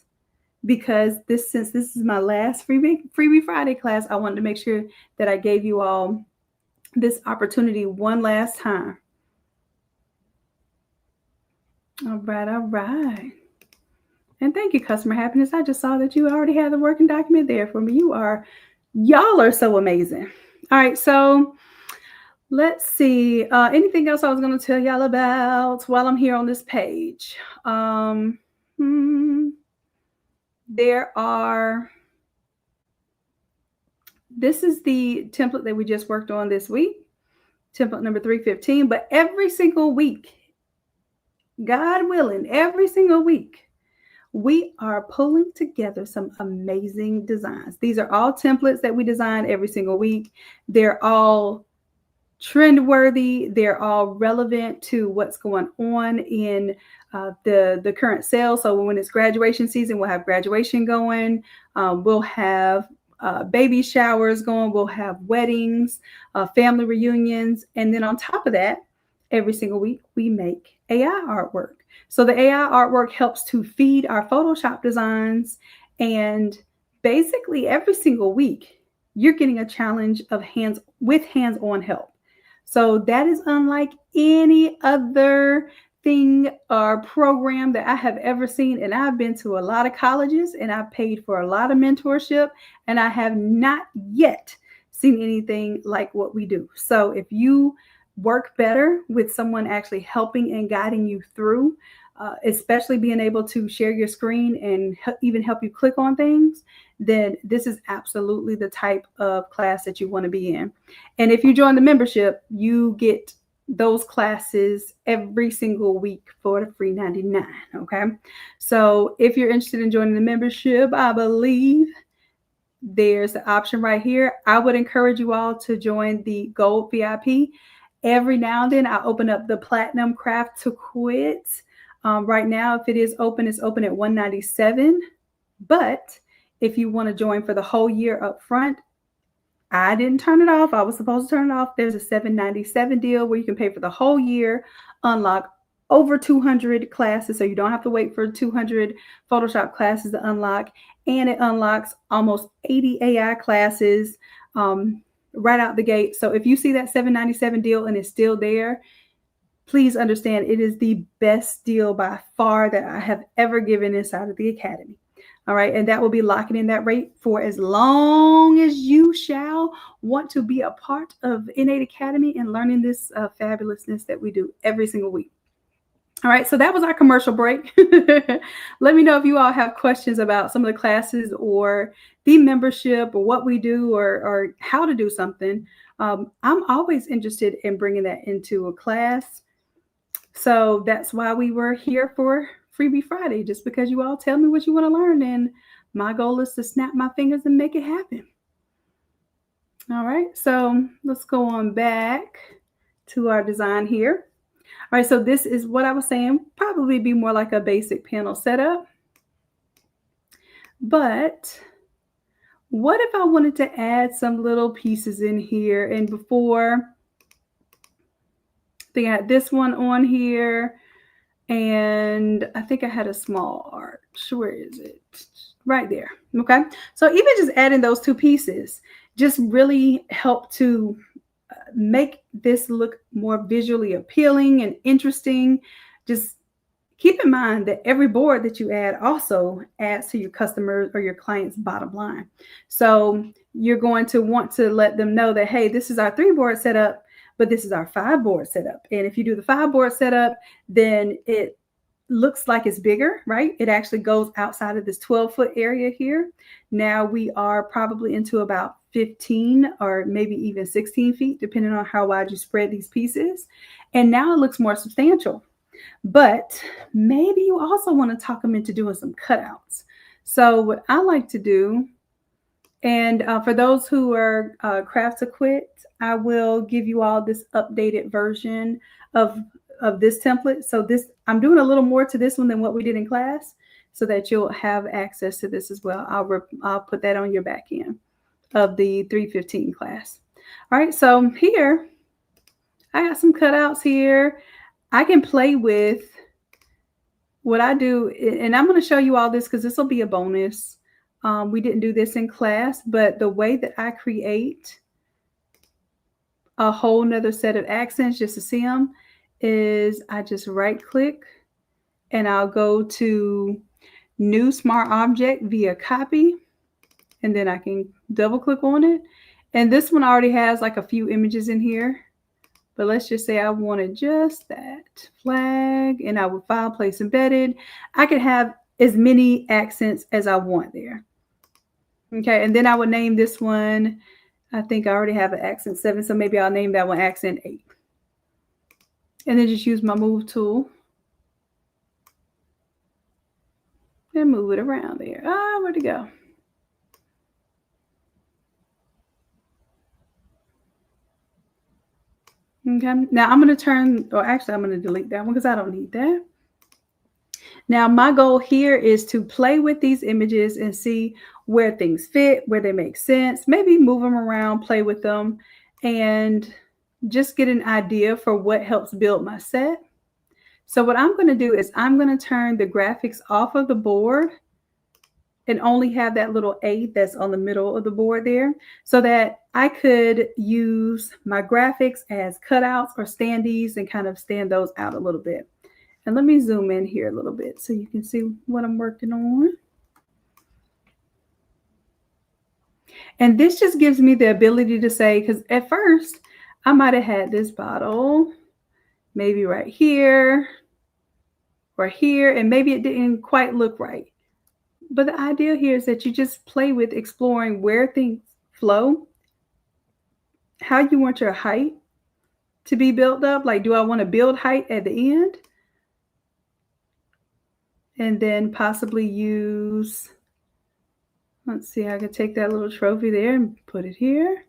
because since this is my last Freebie Friday class, I wanted to make sure that I gave you all this opportunity one last time. All right, all right. And thank you, Customer Happiness. I just saw that you already had the working document there for me. Y'all are so amazing. All right, so let's see. Anything else I was going to tell y'all about while I'm here on this page? This is the template that we just worked on this week, template number 315. But every single week, God willing, every single week, we are pulling together some amazing designs. These are all templates that we design every single week. They're all trend worthy. They're all relevant to what's going on in the current sale. So when it's graduation season, we'll have graduation going. We'll have baby showers going. We'll have weddings, family reunions. And then on top of that, every single week, we make AI artwork. So the AI artwork helps to feed our Photoshop designs. And basically every single week, you're getting a challenge of hands-on help. So that is unlike any other thing or program that I have ever seen. And I've been to a lot of colleges and I've paid for a lot of mentorship, and I have not yet seen anything like what we do. So if you work better with someone actually helping and guiding you through, especially being able to share your screen and even help you click on things, then this is absolutely the type of class that you want to be in. And if you join the membership, you get those classes every single week for the free $99. Okay. So if you're interested in joining the membership, I believe there's the option right here. I would encourage you all to join the Gold VIP. Every now and then I open up the Platinum Craft to Quit. Right now, if it is open, it's open at $197. But if you want to join for the whole year up front, I didn't turn it off. I was supposed to turn it off. There's a $797 deal where you can pay for the whole year, unlock over 200 classes. So you don't have to wait for 200 Photoshop classes to unlock. And it unlocks almost 80 AI classes right out the gate. So if you see that $797 deal and it's still there, please understand it is the best deal by far that I have ever given inside of the Academy. All right. And that will be locking in that rate for as long as you shall want to be a part of Innate Academy and learning this fabulousness that we do every single week. All right. So that was our commercial break. Let me know if you all have questions about some of the classes or the membership or what we do or how to do something. I'm always interested in bringing that into a class. So that's why we were here for Freebie Friday, just because you all tell me what you want to learn. And my goal is to snap my fingers and make it happen. All right, so let's go on back to our design here. All right, so this is what I was saying, probably be more like a basic panel setup. But what if I wanted to add some little pieces in here? And before, I think I had this one on here. And I think I had a small arch. Where is it? Right there. Okay. So even just adding those two pieces just really help to make this look more visually appealing and interesting. Just keep in mind that every board that you add also adds to your customers or your client's bottom line. So you're going to want to let them know that, hey, this is our 3-board setup, but this is our 5-board setup. And if you do the 5-board setup, then it looks like it's bigger, right? It actually goes outside of this 12-foot area here. Now we are probably into about 15 or maybe even 16 feet, depending on how wide you spread these pieces. And now it looks more substantial. But maybe you also want to talk them into doing some cutouts. So what I like to do, and for those who are Craft to Quit, I will give you all this updated version of this template. So this, I'm doing a little more to this one than what we did in class, so that you'll have access to this as well. I'll put that on your back end of the 315 class. All right, so here I got some cutouts here. I can play with what I do, and I'm going to show you all this because this will be a bonus. We didn't do this in class, but the way that I create a whole nother set of accents just to see them is I just right click and I'll go to new smart object via copy, and then I can double click on it. And this one already has like a few images in here, but let's just say I wanted just that flag, and I would file, place embedded. I could have as many accents as I want there. Okay, and then I would name this one, I think I already have an accent 7, so maybe I'll name that one accent 8. And then just use my move tool and move it around there. Ah, where'd it go? Okay, now I'm going to turn, or actually I'm going to delete that one because I don't need that. Now my goal here is to play with these images and see where things fit, where they make sense, maybe move them around, play with them, and just get an idea for what helps build my set. So what I'm going to do is I'm going to turn the graphics off of the board and only have that little 8 that's on the middle of the board there, so that I could use my graphics as cutouts or standees and kind of stand those out a little bit. And let me zoom in here a little bit so you can see what I'm working on. And this just gives me the ability to say, because at first I might have had this bottle maybe right here or here, and maybe it didn't quite look right. But the idea here is that you just play with exploring where things flow, how you want your height to be built up. Like, do I want to build height at the end? And then possibly use, let's see, I could take that little trophy there and put it here.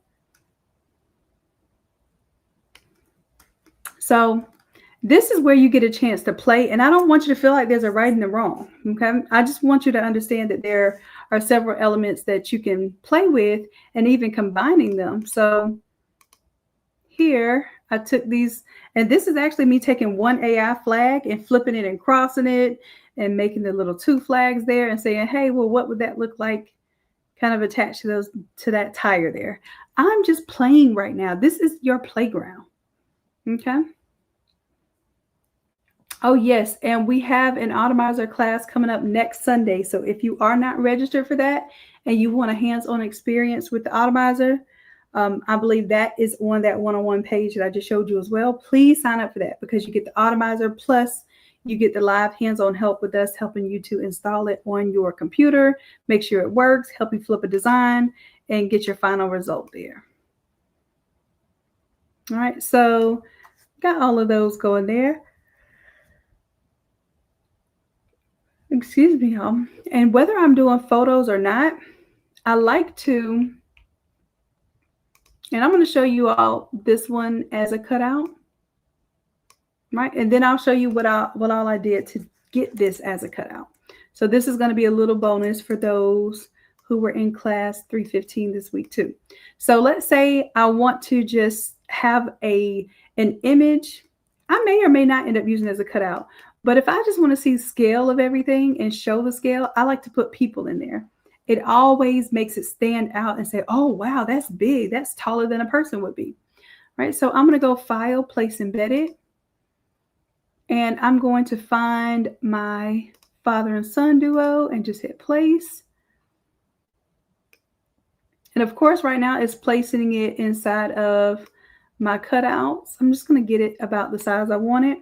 So this is where you get a chance to play. And I don't want you to feel like there's a right and a wrong. Okay. I just want you to understand that there are several elements that you can play with and even combining them. So here I took these, and this is actually me taking one AI flag and flipping it and crossing it and making the little 2 flags there and saying, hey, well, what would that look like kind of attached to those, to that tire there? I'm just playing right now. This is your playground. Okay. Oh, yes. And we have an Automizer class coming up next Sunday. So if you are not registered for that and you want a hands-on experience with the Automizer, I believe that is on that one-on-one page that I just showed you as well. Please sign up for that because you get the Automizer, plus you get the live hands-on help with us, helping you to install it on your computer, make sure it works, help you flip a design, and get your final result there. All right, so got all of those going there. Excuse me, y'all. And whether I'm doing photos or not, I like to, and I'm going to show you all this one as a cutout, right? And then I'll show you what all I did to get this as a cutout. So this is going to be a little bonus for those who were in class 315 this week too. So let's say I want to just have an image. I may or may not end up using it as a cutout, but if I just want to see scale of everything and show the scale, I like to put people in there. It always makes it stand out and say, oh, wow, that's big. That's taller than a person would be, right? So I'm going to go File, Place Embedded. And I'm going to find my father and son duo and just hit place. And of course, right now it's placing it inside of my cutouts. I'm just going to get it about the size I want it.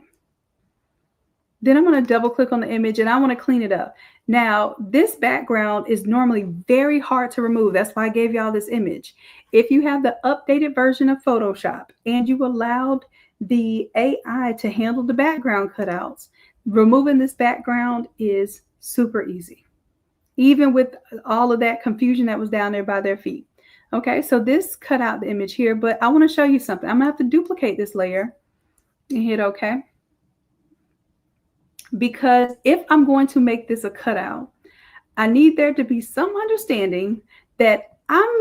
Then I'm going to double click on the image and I want to clean it up. Now, this background is normally very hard to remove. That's why I gave y'all this image. If you have the updated version of Photoshop and you allowed the AI to handle the background cutouts, removing this background is super easy, even with all of that confusion that was down there by their feet. Okay, so this cut out the image here, but I want to show you something. I'm going to have to duplicate this layer and hit OK. Because if I'm going to make this a cutout, I need there to be some understanding that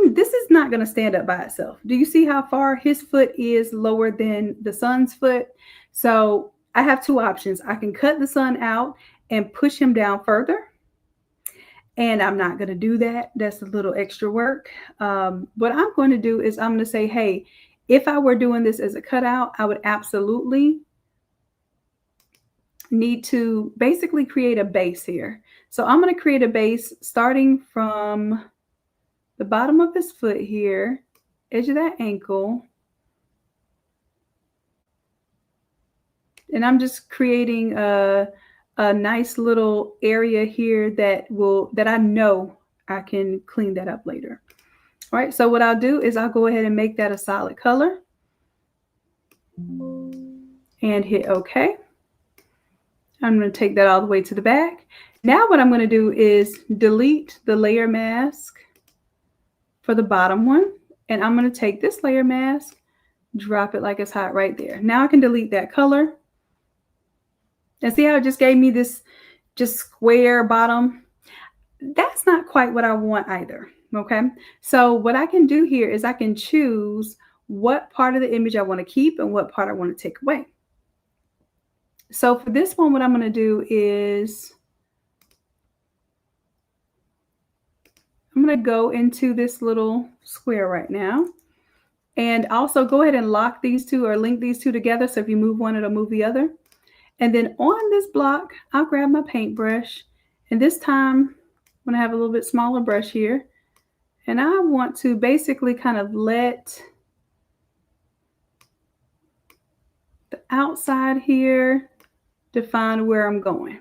this is not going to stand up by itself. Do you see how far his foot is lower than the son's foot? So I have 2 options. I can cut the son out and push him down further. And I'm not going to do that. That's a little extra work. What I'm going to do is I'm going to say, hey, If I were doing this as a cutout, I would absolutely need to basically create a base here. So I'm going to create a base starting from the bottom of his foot here, edge of that ankle. And I'm just creating a nice little area here that I know I can clean that up later. All right, so what I'll do is I'll go ahead and make that a solid color and hit OK. I'm going to take that all the way to the back. Now what I'm going to do is delete the layer mask for the bottom one. And I'm going to take this layer mask, drop it like it's hot right there. Now I can delete that color. And see how it just gave me this just square bottom? That's not quite what I want either. Okay. So what I can do here is I can choose what part of the image I want to keep and what part I want to take away. So for this one, what I'm going to do is I'm going to go into this little square right now. And also go ahead and lock these two or link these two together. So if you move one, it'll move the other. And then on this block, I'll grab my paintbrush. And this time, I'm going to have a little bit smaller brush here. And I want to basically kind of let the outside here define where I'm going.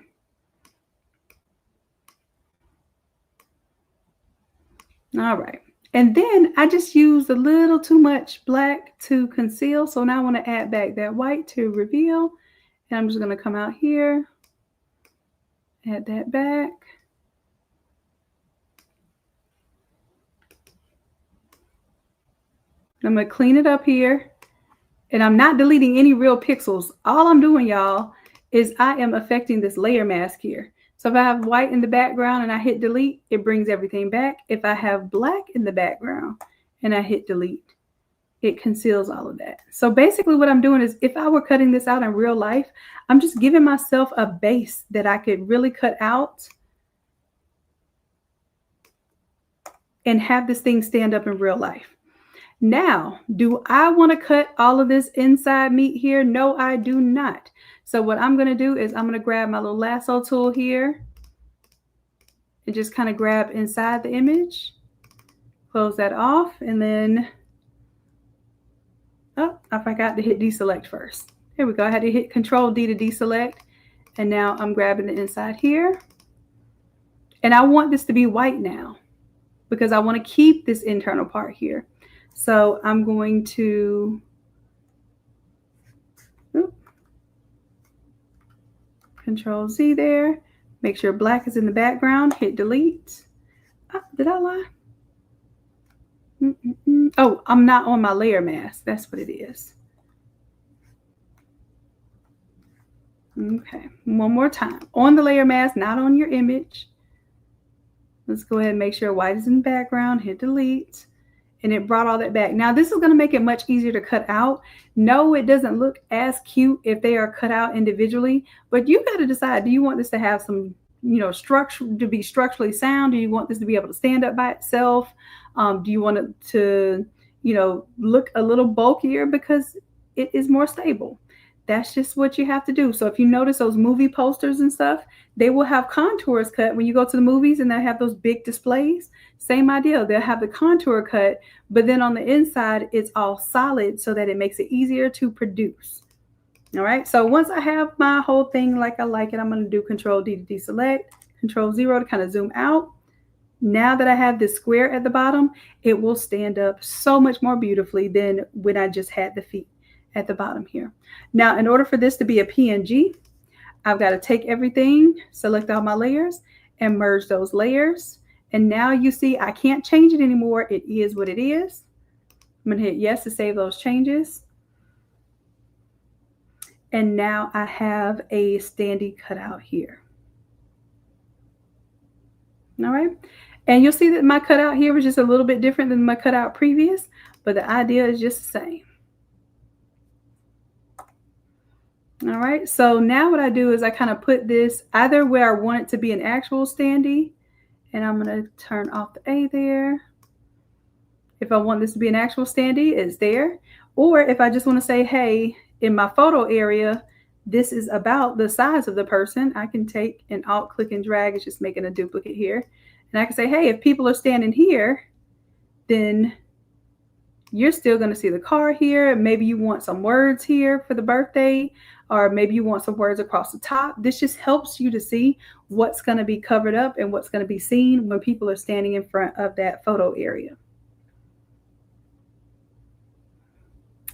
All right. And then I just used a little too much black to conceal. So now I want to add back that white to reveal. And I'm just going to come out here, add that back. I'm going to clean it up here. And I'm not deleting any real pixels. All I'm doing, y'all, is I am affecting this layer mask here. So if I have white in the background and I hit delete, it brings everything back. If I have black in the background and I hit delete, it conceals all of that. So basically what I'm doing is if I were cutting this out in real life, I'm just giving myself a base that I could really cut out and have this thing stand up in real life. Now, do I want to cut all of this inside meat here? No, I do not. So what I'm going to do is I'm going to grab my little lasso tool here and just kind of grab inside the image, close that off, and then, oh, I forgot to hit deselect first. Here we go. I had to hit Control D to deselect. And now I'm grabbing the inside here. And I want this to be white now because I want to keep this internal part here. So I'm going to Control Z there. Make sure black is in the background. Hit delete. Did I lie? Oh, I'm not on my layer mask. That's what it is. Okay, one more time. On the layer mask, not on your image. Let's go ahead and make sure white is in the background. Hit delete. And it brought all that back. Now, this is going to make it much easier to cut out. No, it doesn't look as cute if they are cut out individually. But you got to decide, do you want this to have some, structure, to be structurally sound? Do you want this to be able to stand up by itself? Do you want it to, look a little bulkier because it is more stable? That's just what you have to do. So if you notice those movie posters and stuff, they will have contours cut when you go to the movies and they have those big displays. Same idea. They'll have the contour cut, but then on the inside, it's all solid so that it makes it easier to produce. All right. So once I have my whole thing like I like it, I'm going to do Control D to deselect, Control 0 to kind of zoom out. Now that I have this square at the bottom, it will stand up so much more beautifully than when I just had the feet at the bottom here. Now, in order for this to be a PNG, I've got to take everything, select all my layers, and merge those layers. And now you see I can't change it anymore. It is what it is. I'm going to hit yes to save those changes. And now I have a standee cutout here. All right. And you'll see that my cutout here was just a little bit different than my cutout previous, but the idea is just the same. All right, so now what I do is I kind of put this either where I want it to be an actual standee, and I'm going to turn off the A there. If I want this to be an actual standee, it's there. Or if I just want to say, hey, in my photo area, this is about the size of the person, I can take and alt click and drag. It's just making a duplicate here. And I can say, hey, if people are standing here, then you're still going to see the car here. Maybe you want some words here for the birthday, or maybe you want some words across the top. This just helps you to see what's going to be covered up and what's going to be seen when people are standing in front of that photo area.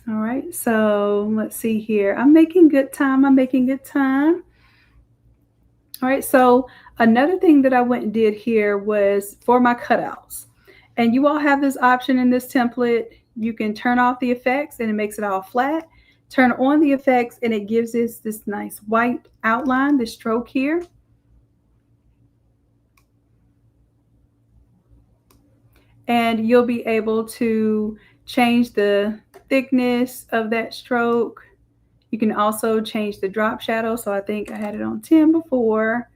All right, so let's see here. I'm making good time. All right, so another thing that I went and did here was for my cutouts. And you all have this option in this template. You can turn off the effects and it makes it all flat. Turn on the effects and it gives us this nice white outline, this stroke here. And you'll be able to change the thickness of that stroke. You can also change the drop shadow. So I think I had it on 10 before.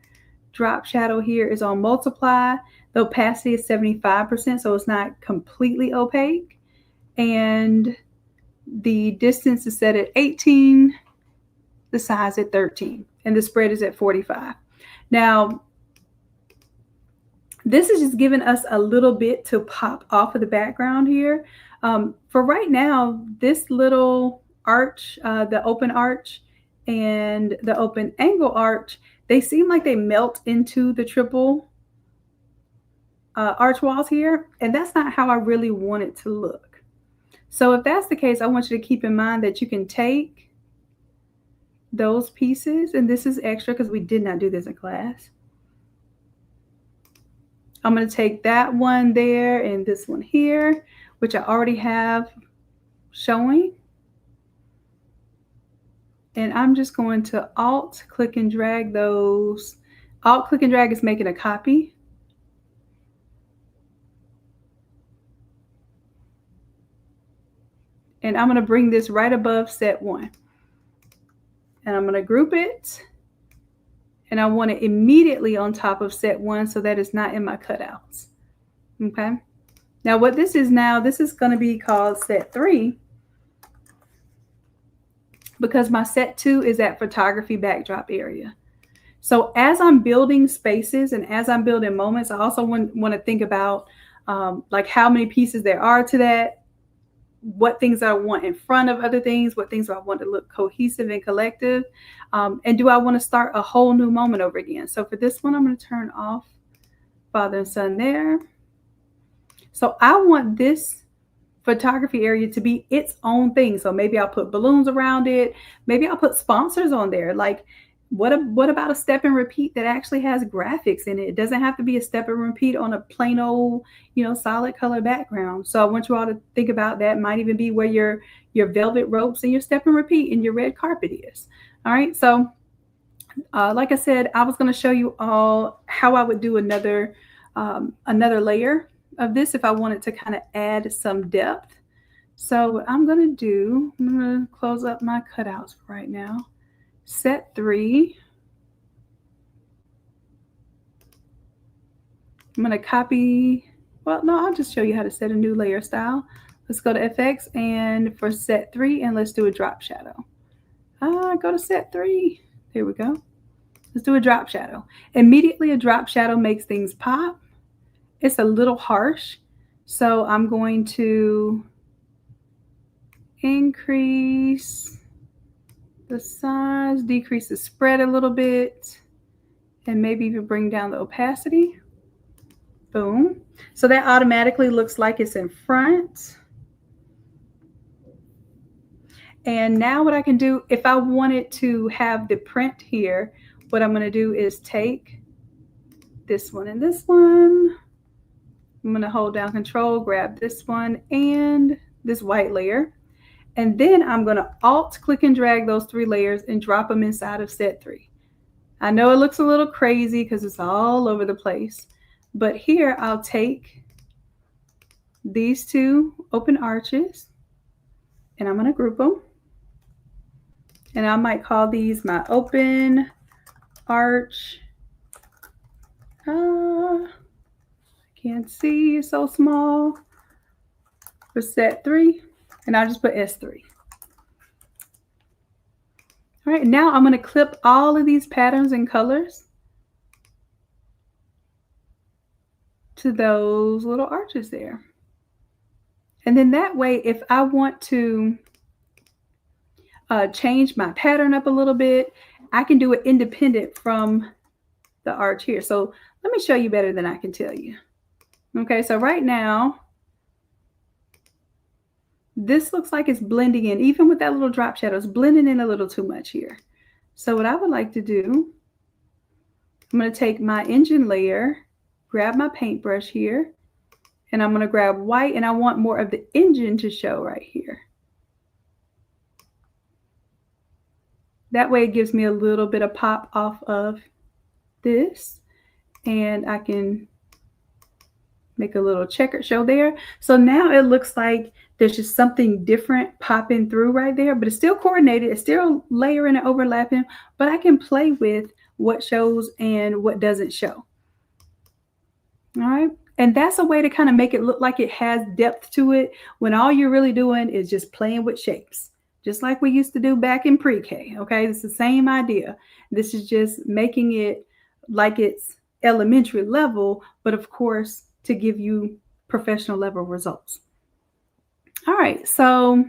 Drop shadow here is on multiply. The opacity is 75%, so it's not completely opaque. And the distance is set at 18, the size at 13, and the spread is at 45. Now, this is just giving us a little bit to pop off of the background here. For right now, this little arch, the open arch and the open angle arch, they seem like they melt into the triple arch walls here, and that's not how I really want it to look. So if that's the case, I want you to keep in mind that you can take those pieces, and this is extra because we did not do this in class. I'm going to take that one there and this one here, which I already have showing. And I'm just going to alt click and drag those. Alt click and drag is making a copy. And I'm going to bring this right above set 1. And I'm going to group it. And I want it immediately on top of set 1 so that it's not in my cutouts. Okay. Now what this is now, this is going to be called set 3 because my set 2 is that photography backdrop area. So as I'm building spaces and as I'm building moments, I also want to think about like how many pieces there are to that, what things I want in front of other things, what things do I want to look cohesive and collective, and do I want to start a whole new moment over again? So for this one, I'm going to turn off father and son there. So I want this photography area to be its own thing. So maybe I'll put balloons around it. Maybe I'll put sponsors on there. Like what about a step and repeat that actually has graphics in it? It doesn't have to be a step and repeat on a plain old, solid color background. So I want you all to think about that. It might even be where your velvet ropes and your step and repeat and your red carpet is. All right. So like I said, I was going to show you all how I would do another layer of this if I wanted to kind of add some depth. So what I'm going to close up my cutouts right now. Set 3. I'm going to copy. Well, no, I'll just show you how to set a new layer style. Let's go to FX and for set 3 and let's do a drop shadow. Go to set 3. There we go. Let's do a drop shadow. Immediately a drop shadow makes things pop. It's a little harsh. So I'm going to increase the size, decrease the spread a little bit, and maybe even bring down the opacity. Boom. So that automatically looks like it's in front. And now what I can do, if I wanted to have the print here, what I'm going to do is take this one and this one. I'm going to hold down Control, grab this one and this white layer. And then I'm going to alt click and drag those 3 layers and drop them inside of set 3. I know it looks a little crazy because it's all over the place. But here I'll take these 2 open arches and I'm going to group them. And I might call these my open arch. I can't see, it's so small. For set 3. And I'll just put S3. All right, now I'm going to clip all of these patterns and colors to those little arches there. And then that way, if I want to change my pattern up a little bit, I can do it independent from the arch here. So let me show you better than I can tell you. Okay, so right now, this looks like it's blending in, even with that little drop shadow, it's blending in a little too much here. So what I would like to do, I'm going to take my engine layer, grab my paintbrush here, and I'm going to grab white, and I want more of the engine to show right here. That way it gives me a little bit of pop off of this, and I can make a little checkered show there. So now it looks like there's just something different popping through right there, but it's still coordinated. It's still layering and overlapping, but I can play with what shows and what doesn't show. All right. And that's a way to kind of make it look like it has depth to it when all you're really doing is just playing with shapes, just like we used to do back in pre-K. Okay. It's the same idea. This is just making it like it's elementary level, but of course, to give you professional level results. All right, so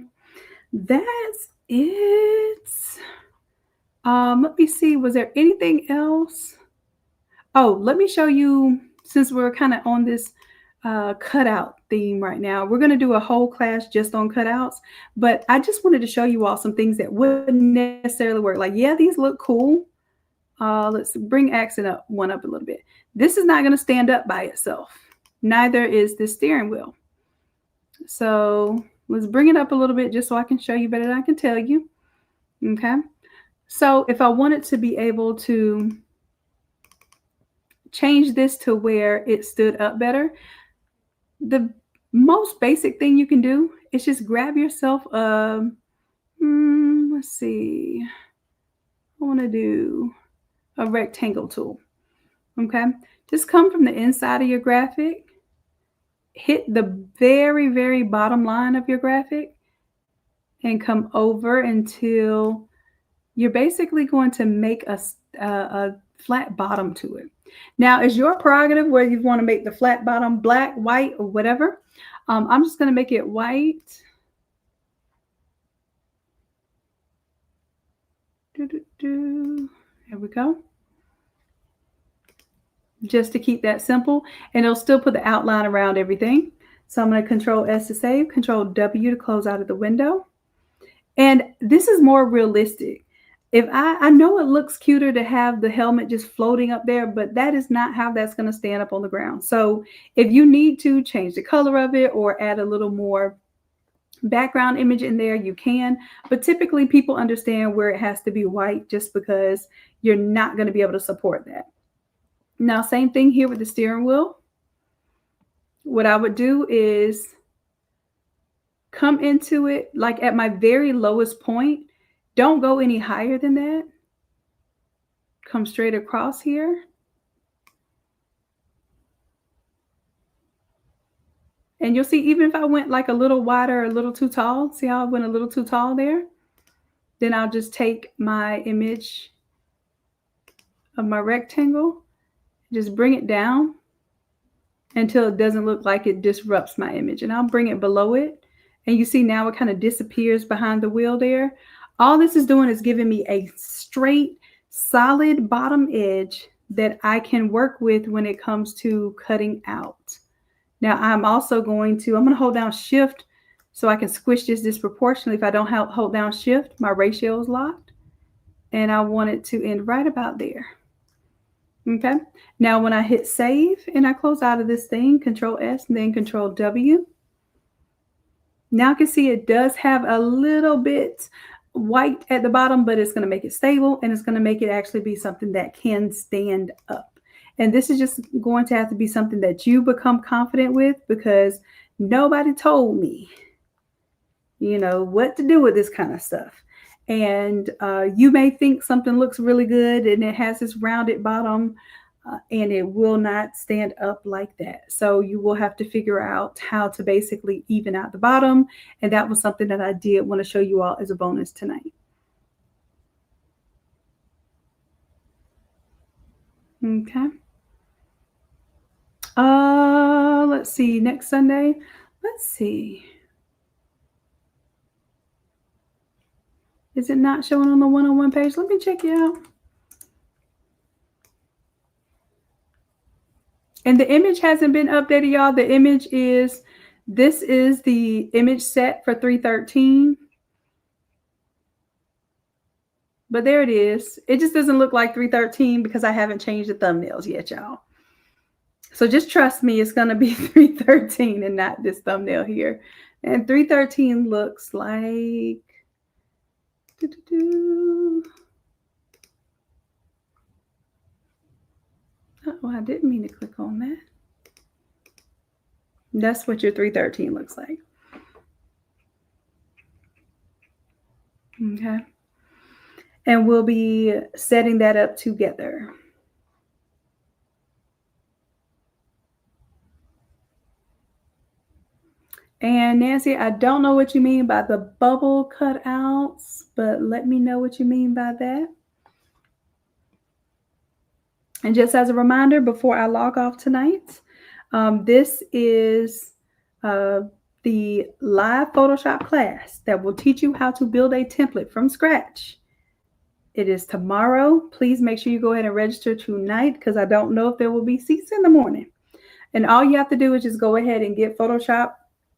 that's it. Let me see, was there anything else? Oh, let me show you, since we're kind of on this cutout theme right now, we're going to do a whole class just on cutouts, but I just wanted to show you all some things that wouldn't necessarily work. Like, yeah, these look cool. Let's bring accent up a little bit. This is not going to stand up by itself. Neither is the steering wheel. So let's bring it up a little bit just so I can show you better than I can tell you. Okay. So if I wanted to be able to change this to where it stood up better, the most basic thing you can do is just grab yourself let's see. I want to do a rectangle tool. Okay. Just come from the inside of your graphic, hit the very, very bottom line of your graphic, and come over until you're basically going to make a flat bottom to it. Now, it's your prerogative whether you want to make the flat bottom black, white, or whatever. I'm just going to make it white. There we go. Just to keep that simple, and it'll still put the outline around everything. So I'm going to Control S to save, Control W to close out of the window. And this is more realistic. If I know it looks cuter to have the helmet just floating up there, but that is not how that's going to stand up on the ground. So if you need to change the color of it or add a little more background image in there, you can. But typically people understand where it has to be white just because you're not going to be able to support that. Now, same thing here with the steering wheel. What I would do is come into it like at my very lowest point. Don't go any higher than that. Come straight across here. And you'll see, even if I went like a little wider, a little too tall, see how I went a little too tall there? Then I'll just take my image of my rectangle, just bring it down until it doesn't look like it disrupts my image. And I'll bring it below it. And you see now it kind of disappears behind the wheel there. All this is doing is giving me a straight, solid bottom edge that I can work with when it comes to cutting out. Now I'm going to hold down Shift so I can squish this disproportionately. If I don't hold down Shift, my ratio is locked. And I want it to end right about there. Okay. Now when I hit save and I close out of this thing, Control S and then Control W. Now I can see it does have a little bit white at the bottom, but it's going to make it stable and it's going to make it actually be something that can stand up. And this is just going to have to be something that you become confident with, because nobody told me, what to do with this kind of stuff. And you may think something looks really good and it has this rounded bottom. and it will not stand up like that. So you will have to figure out how to basically even out the bottom. And that was something that I did want to show you all as a bonus tonight. Okay. Let's see. Next Sunday. Let's see. Is it not showing on the one-on-one page? Let me check you out. And the image hasn't been updated, y'all. The image is, this is the image set for 313. But there it is. It just doesn't look like 313 because I haven't changed the thumbnails yet, y'all. So just trust me, it's going to be 313 and not this thumbnail here. And 313 looks like... Oh, I didn't mean to click on that. That's what your 313 looks like. Okay. And we'll be setting that up together. And Nancy, I don't know what you mean by the bubble cutouts, but let me know what you mean by that. And just as a reminder, before I log off tonight, this is the live Photoshop class that will teach you how to build a template from scratch. It is tomorrow. Please make sure you go ahead and register tonight because I don't know if there will be seats in the morning. And all you have to do is just go ahead and get Photoshop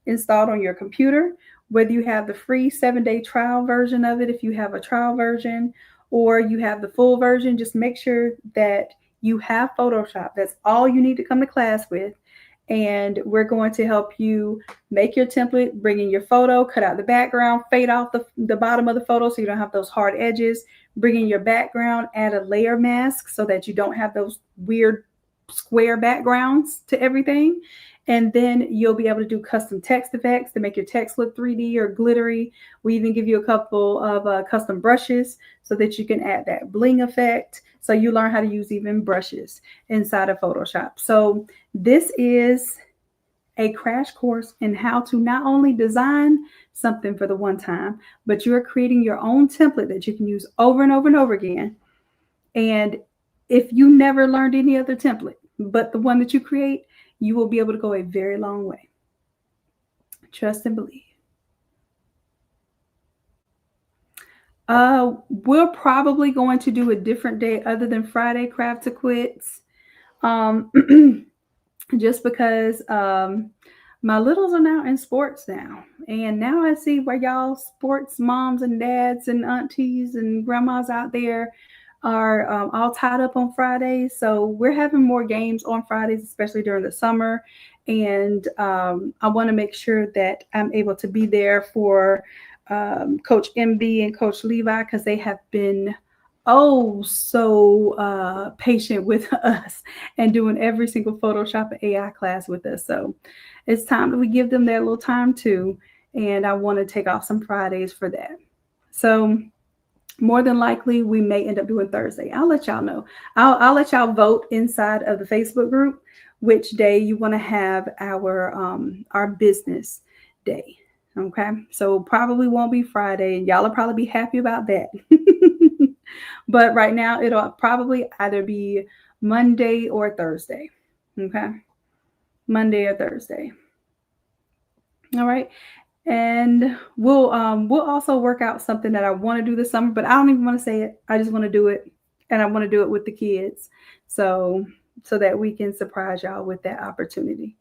installed on your computer, whether you have the free 7-day trial version of it, if you have a trial version, or you have the full version. Just make sure that you have Photoshop. That's all you need to come to class with. And we're going to help you make your template, bring in your photo, cut out the background, fade off the bottom of the photo so you don't have those hard edges, bring in your background, add a layer mask so that you don't have those weird square backgrounds to everything. And then you'll be able to do custom text effects to make your text look 3D or glittery. We even give you a couple of custom brushes so that you can add that bling effect. So you learn how to use even brushes inside of Photoshop. So this is a crash course in how to not only design something for the one time, but you're creating your own template that you can use over and over and over again. And if you never learned any other template but the one that you create, you will be able to go a very long way. Trust and believe. We're probably going to do a different day other than Friday Craft to Quits. Just because my littles are now in sports now. And now I see where y'all sports moms and dads and aunties and grandmas out there are all tied up on Fridays. So we're having more games on Fridays, especially during the summer. And I want to make sure that I'm able to be there for Coach MB and Coach Levi, because they have been so patient with us and doing every single Photoshop and AI class with us. So it's time that we give them their little time too. And I want to take off some Fridays for that. So more than likely, we may end up doing Thursday. I'll let y'all know. I'll let y'all vote inside of the Facebook group which day you want to have our business day. Okay, so probably won't be Friday, and y'all will probably be happy about that. But right now, it'll probably either be Monday or Thursday. Okay, Monday or Thursday. All right. And we'll also work out something that I want to do this summer, but I don't even want to say it. I just want to do it, and I want to do it with the kids, so that we can surprise y'all with that opportunity.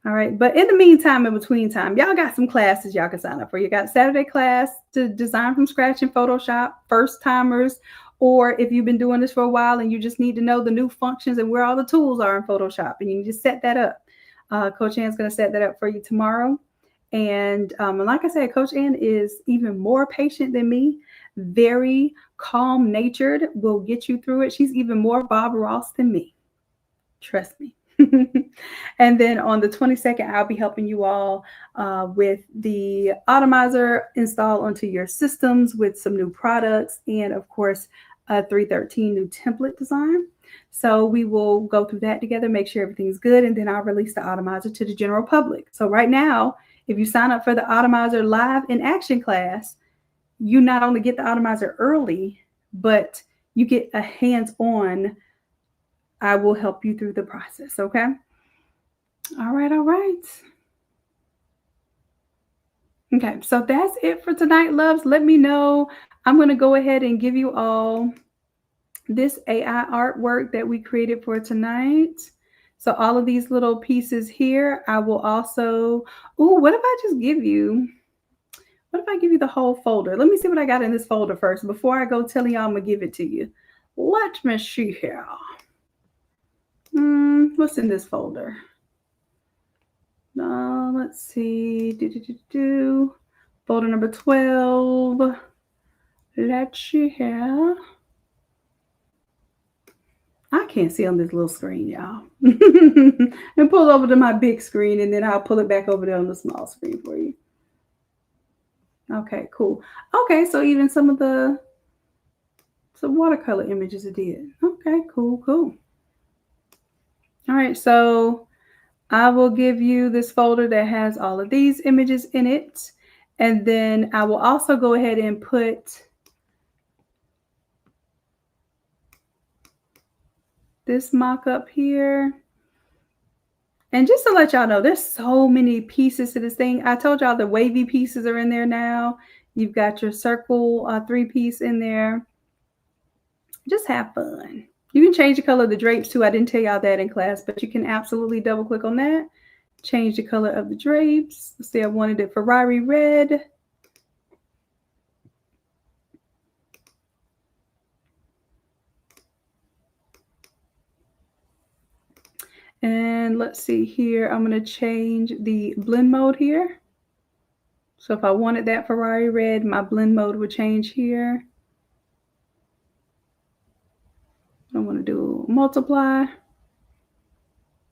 All right. But in the meantime, in between time, y'all got some classes y'all can sign up for. You got Saturday class to design from scratch in Photoshop, first timers, or if you've been doing this for a while and you just need to know the new functions and where all the tools are in Photoshop, and you can just set that up. Coach Ann's going to set that up for you tomorrow. And like I said, Coach Ann is even more patient than me, very calm natured, will get you through it. She's even more Bob Ross than me. Trust me. And then on the 22nd, I'll be helping you all with the Automizer install onto your systems with some new products. And of course, a 313 new template design. So we will go through that together, make sure everything's good, and then I'll release the Automizer to the general public. So right now, if you sign up for the Automizer live in action class, you not only get the Automizer early, but you get a hands-on, I will help you through the process, okay? All right, all right. Okay, so that's it for tonight, loves. Let me know. I'm going to go ahead and give you all this AI artwork that we created for tonight. So all of these little pieces here, I will also, what if I just give you, what if I give you the whole folder? Let me see what I got in this folder first before I go telling y'all I'm going to give it to you. Let me see here. What's in this folder? Let's see. Folder number 12. Let's see here. I can't see on this little screen, y'all. And pull over to my big screen, and then I'll pull it back over there on the small screen for you. Okay, cool. Okay, so even some watercolor images it did. Okay, cool. All right, so I will give you this folder that has all of these images in it. And then I will also go ahead and put this mock-up here. And just to let y'all know, there's so many pieces to this thing. I told y'all the wavy pieces are in there now. You've got your circle 3-piece in there. Just have fun. You can change the color of the drapes too. I didn't tell y'all that in class, but you can absolutely double click on that. Change the color of the drapes. Let's see, I wanted it Ferrari red. And let's see here, I'm going to change the blend mode here. So if I wanted that Ferrari red, my blend mode would change here. I want to do multiply,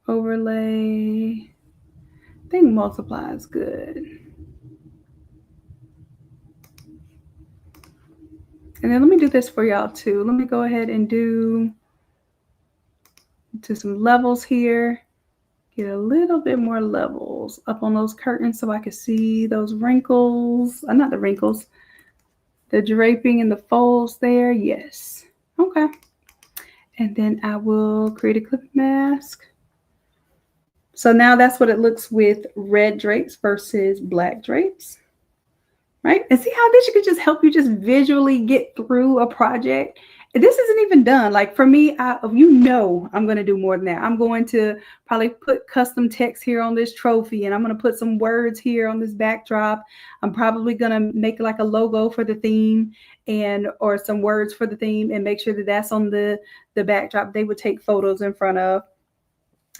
overlay. I think multiply is good. And then let me do this for y'all too. Let me go ahead and do some levels here. Get a little bit more levels up on those curtains so I can see those wrinkles. Not the wrinkles, the draping and the folds there. Yes. Okay. And then I will create a clip mask. So now that's what it looks with red drapes versus black drapes. Right? And see how this could just help you just visually get through a project. This isn't even done. Like for me, I'm going to do more than that. I'm going to probably put custom text here on this trophy, and I'm going to put some words here on this backdrop. I'm probably going to make like a logo for the theme or some words for the theme and make sure that that's on the backdrop they would take photos in front of.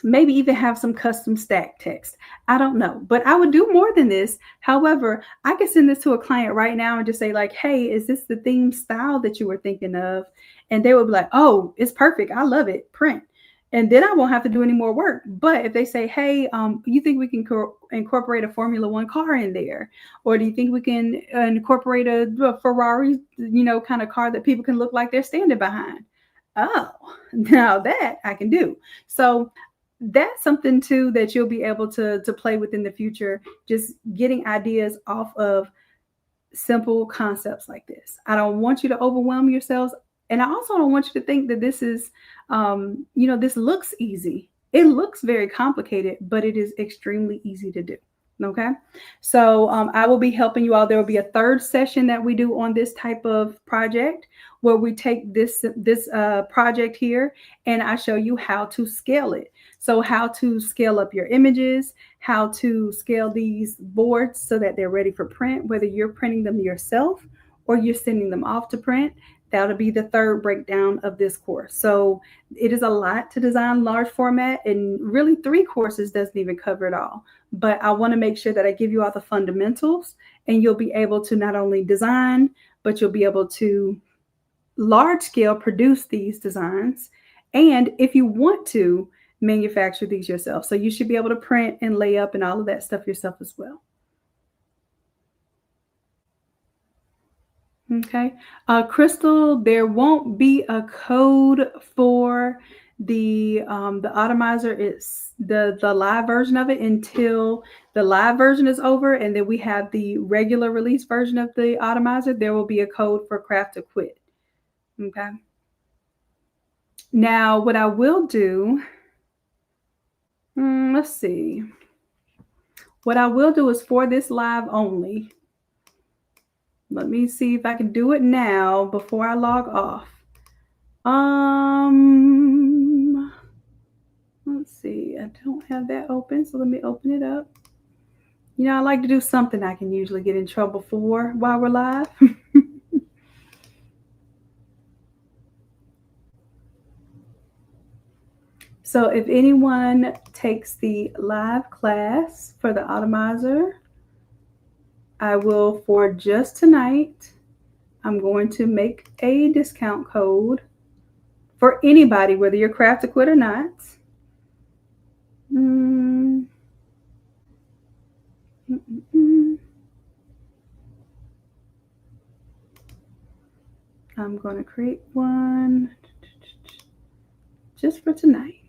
Maybe even have some custom stack text. I don't know, but I would do more than this. However, I could send this to a client right now and just say like, hey, is this the theme style that you were thinking of? And they would be like, oh, it's perfect. I love it. Print. And then I won't have to do any more work. But if they say, hey, you think we can incorporate a Formula One car in there? Or do you think we can incorporate a Ferrari, kind of car that people can look like they're standing behind? Oh, now that I can do. So that's something too that you'll be able to play with in the future, just getting ideas off of simple concepts like this. I don't want you to overwhelm yourselves. And I also don't want you to think that this is, this looks easy. It looks very complicated, but it is extremely easy to do. Okay. So I will be helping you all. There will be a third session that we do on this type of project where we take this project here and I show you how to scale it. So how to scale up your images, how to scale these boards so that they're ready for print, whether you're printing them yourself or you're sending them off to print. That'll be the third breakdown of this course. So it is a lot to design large format, and really 3 courses doesn't even cover it all. But I want to make sure that I give you all the fundamentals, and you'll be able to not only design, but you'll be able to large scale produce these designs. And if you want to, manufacture these yourself. So you should be able to print and lay up and all of that stuff yourself as well. Okay. Crystal, there won't be a code for the Automizer. It's the live version of it until the live version is over, and then we have the regular release version of the Automizer. There will be a code for Craft to Quit. Okay. Now, what I will do, let's see. What I will do is for this live only. Let me see if I can do it now before I log off. Let's see. I don't have that open, so let me open it up. You know, I like to do something I can usually get in trouble for while we're live. So if anyone takes the live class for the Automizer, I will, for just tonight, I'm going to make a discount code for anybody, whether you're Craft to Quit or not. I'm going to create one just for tonight.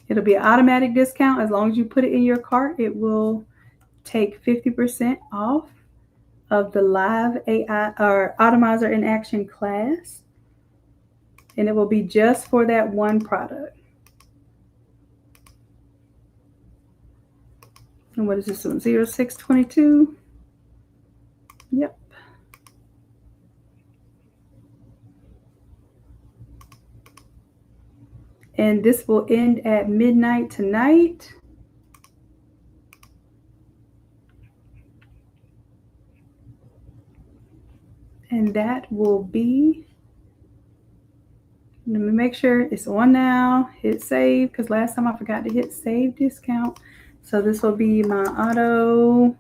It'll be an automatic discount. As long as you put it in your cart, it will take 50% off of the live AI or Automizer in Action class. And it will be just for that one product. And what is this one? 0622. Yep. And this will end at midnight tonight. And that will be, let me make sure it's on now. Hit save, because last time I forgot to hit save discount. So this will be my Auto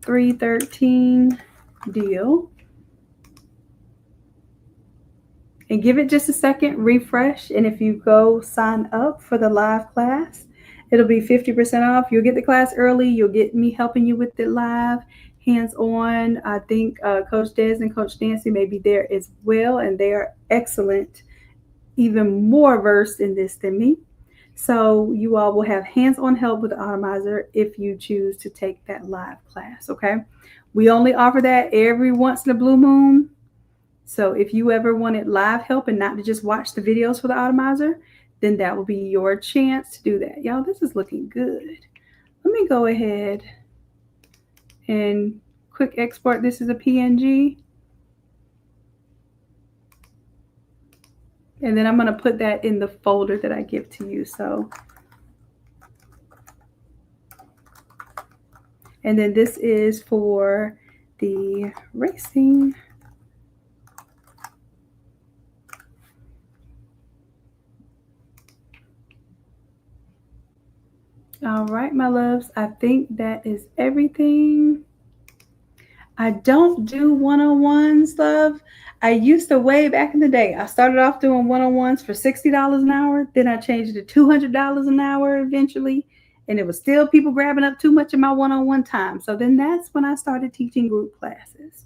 313 deal. And give it just a second, refresh. And if you go sign up for the live class, it'll be 50% off. You'll get the class early. You'll get me helping you with it live, hands-on. I think Coach Des and Coach Nancy may be there as well, and they are excellent, even more versed in this than me. So you all will have hands-on help with the Automizer if you choose to take that live class, okay? We only offer that every once in a blue moon. So if you ever wanted live help and not to just watch the videos for the Automizer, then that will be your chance to do that. Y'all, this is looking good. Let me go ahead and quick export this as a PNG. And then I'm going to put that in the folder that I give to you. So, and then this is for the racing. All right, my loves, I think that is everything. I don't do one-on-ones, love. I used to way back in the day. I started off doing one-on-ones for $60 an hour. Then I changed it to $200 an hour eventually. And it was still people grabbing up too much of my one-on-one time. So then that's when I started teaching group classes.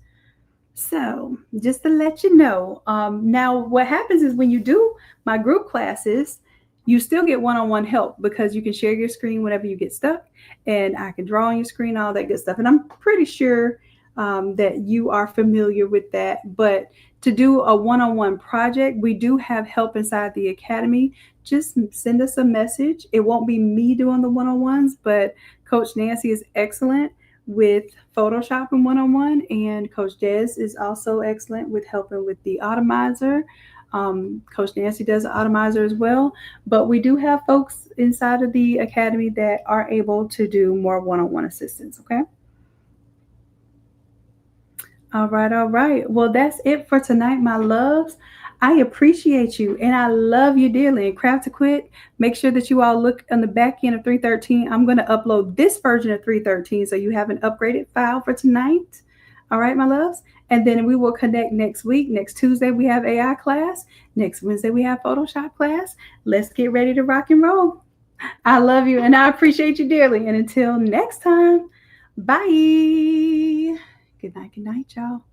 So just to let you know, now what happens is when you do my group classes, you still get one-on-one help because you can share your screen whenever you get stuck, and I can draw on your screen, all that good stuff. And I'm pretty sure that you are familiar with that. But to do a one-on-one project, we do have help inside the academy. Just send us a message. It won't be me doing the one-on-ones, but Coach Nancy is excellent with Photoshop and one-on-one, and Coach Des is also excellent with helping with the Automizer. Coach Nancy does the Automizer as well, but we do have folks inside of the academy that are able to do more one-on-one assistance, okay? All right. Well, that's it for tonight, my loves. I appreciate you and I love you dearly. And Craft to Quit, make sure that you all look on the back end of 313. I'm going to upload this version of 313 so you have an upgraded file for tonight. All right, my loves. And then we will connect next week. Next Tuesday, we have AI class. Next Wednesday, we have Photoshop class. Let's get ready to rock and roll. I love you and I appreciate you dearly. And until next time, bye. Good night, y'all.